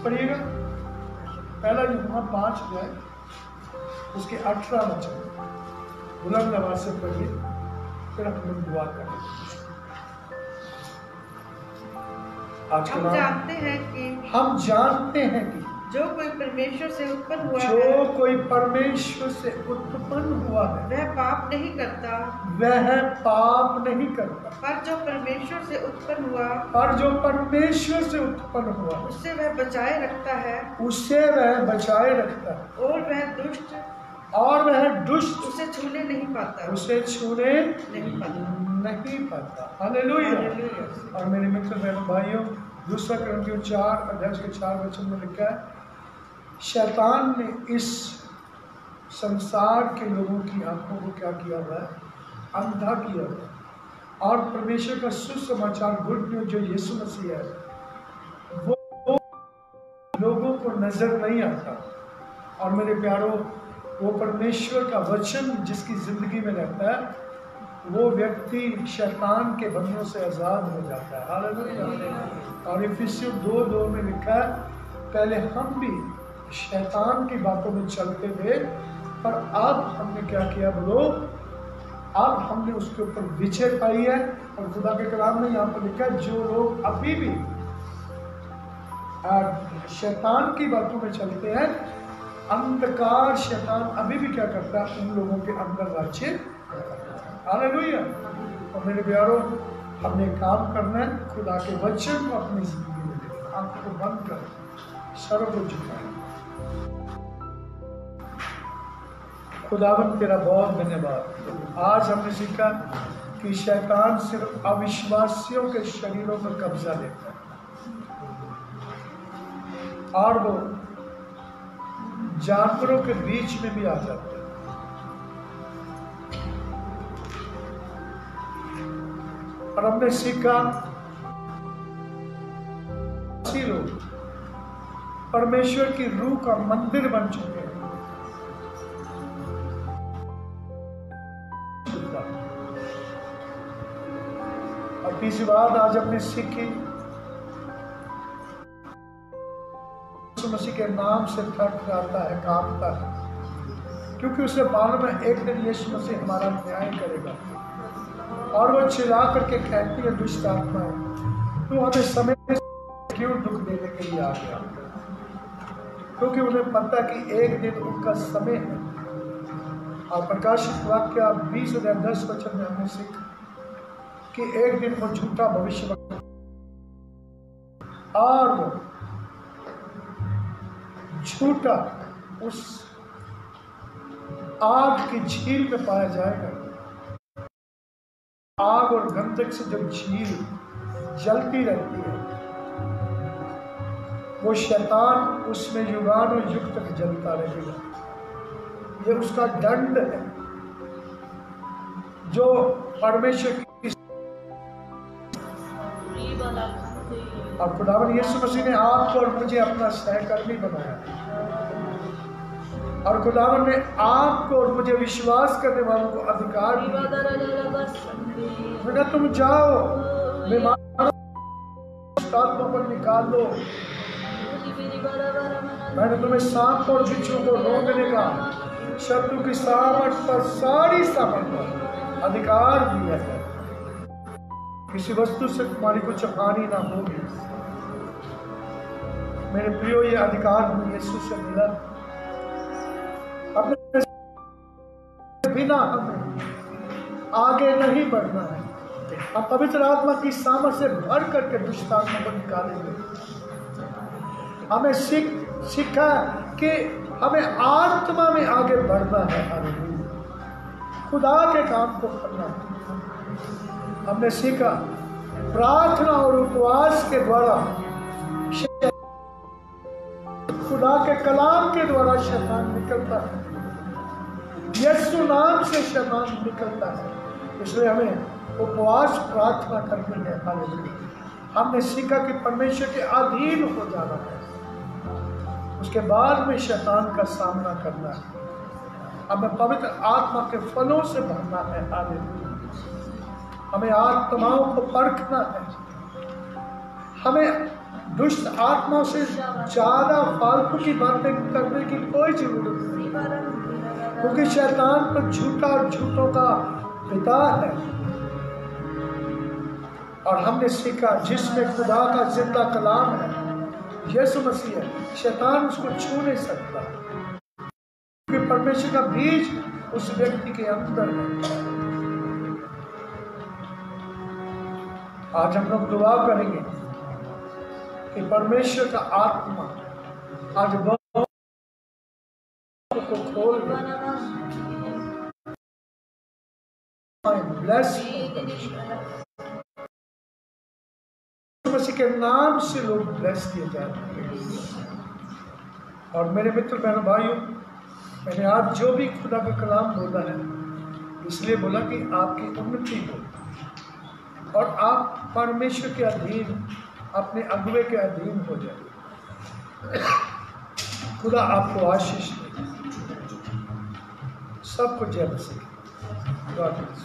S1: पढ़िएगा पहला यूहन्ना 5 अध्याय उसके 18 वचन, बुलंद आवाज से पढ़िए, फिर हम लोग दुआ करें। आज
S2: हम जानते हैं कि जो कोई परमेश्वर से उत्पन्न हुआ है, वह पाप नहीं करता, पर जो परमेश्वर से उत्पन्न हुआ, उससे वह बचाए रखता है, और वह
S1: और वह दुष्ट
S2: उसे छूने नहीं पाता,
S1: उसे छूने
S2: नहीं पाता,
S1: नहीं पाता। हालेलुया। और मेरे मित्र बहनों भाइयों, दूसरा कुरिन्थियों 4:4 में लिखा है, शैतान ने इस संसार के लोगों की आंखों को क्या किया हुआ है? अंधा किया हुआ है। और परमेश्वर का सुसमाचार, गुड न्यूज जो यीशु मसीह है, वो लोगों को नजर नहीं आता। और मेरे प्यारों, वो परमेश्वर का वचन जिसकी जिंदगी में रहता है, वो व्यक्ति शैतान के बंधनों से आजाद हो जाता है। हालेलुया। और इफिसियों 2:2 में लिखा है, पहले हम भी शैतान की बातों में चलते थे, पर अब हमने क्या किया बोलो? अब हमने उसके ऊपर विजय पाई है। और खुदा के कलाम में यहाँ पर लिखा है, जो लोग अभी भी शैतान की बातों में चलते हैं, अंधकार शैतान अभी भी क्या करता है? उन लोगों के अंदर राज्य करता है। हालेलुया। और मेरे प्यारों, हमने काम करना है, खुदा के वचन को अपनी जिंदगी में लेना। आंखों को बंद कर, सर को झुकाएं। खुदावन तेरा बहुत धन्यवाद। आज हमने सीखा कि शैतान सिर्फ अविश्वासियों के शरीरों पर कब्जा लेता है, और वो जानवरों के बीच में भी आ जाता है। और हमने सीखा लोग परमेश्वर की रूह का मंदिर बन चुके हैं। और तीसरी बात आज हमने सीखी, यीशु मसीह के नाम से थक आता है, कांपता है, क्योंकि उसे मालूम है एक दिन यीशु मसीह हमारा न्याय करेगा। और वो चिल्ला करके कहती है, दुष्ट आत्माएं, तू हमें समय क्यों दुख देने के लिए आ गया? क्योंकि उन्हें पता कि एक दिन उनका समय है। और प्रकाशित वाक्य 20:10 में हमने सीखा कि एक दिन वो झूठा भविष्यवक्ता और वो झूठा उस आग की झील में पाया जाएगा। आग और गंधक से जब झील जलती रहती है, वो शैतान उसमें युगान युग तक जलता रहेगा। ये उसका दंड है जो परमेश्वर की। और खुदावन यीशु मसीह ने आपको और मुझे अपना सहकर्मी बनाया, और खुदावन ने आपको और मुझे विश्वास करने वालों को अधिकार दिया। तुम जाओ, बीमारों पर निकाल लो। मैंने तुम्हें सांप और बिच्छू को रोकने का, शत्रु की सामर्थ पर, सारी सामर्थ पर अधिकार दिया है। किसी वस्तु से तुम्हारी कुछ हानि ना होगी। मेरे प्रियो, ये अधिकार हमें यीशु से मिला। अपने बिना हमें आगे नहीं बढ़ना है। हम पवित्र आत्मा की सामर्थ से भर करके दुष्ट आत्मा को निकालेंगे। हमें सीखा कि हमें आत्मा में आगे बढ़ना है, खुदा के काम को करना है। हमने सीखा प्रार्थना और उपवास के द्वारा, खुदा के कलाम के द्वारा शैतान निकलता है। यीशु नाम से शैतान निकलता है। इसलिए हमें उपवास प्रार्थना करनी है। हालेलुया। हमने सीखा कि परमेश्वर के अधीन हो जाना है, उसके बाद में शैतान का सामना करना है। हमें पवित्र आत्मा के फलों से भरना है। हालेलुया। हमें आत्माओं को परखना है। हमें दुष्ट आत्माओं से ज्यादा फालतू की बातें करने की कोई जरूरत नहीं, क्योंकि शैतान तो झूठा और झूठों का पिता है। और हमने सीखा जिसमें खुदा का जिंदा कलाम है, यीशु मसीह है, शैतान उसको छू नहीं सकता, क्योंकि परमेश्वर का बीज उस व्यक्ति के अंदर है। आज हम लोग दुआ करेंगे कि परमेश्वर का आत्मा आज बहुत द्वारों को खोल दे। ब्लेस मसीह के नाम से लोग ब्लेस किए जाते हैं। और मेरे मित्र बहनों भाइयों, मैंने आज जो भी खुदा का कलाम बोला है, इसलिए बोला कि आपकी उन्नति हो और आप परमेश्वर के अधीन, अपने अगुवे के अधीन हो जाए। खुदा आपको आशीष दे। सबको जय मसीह। God bless.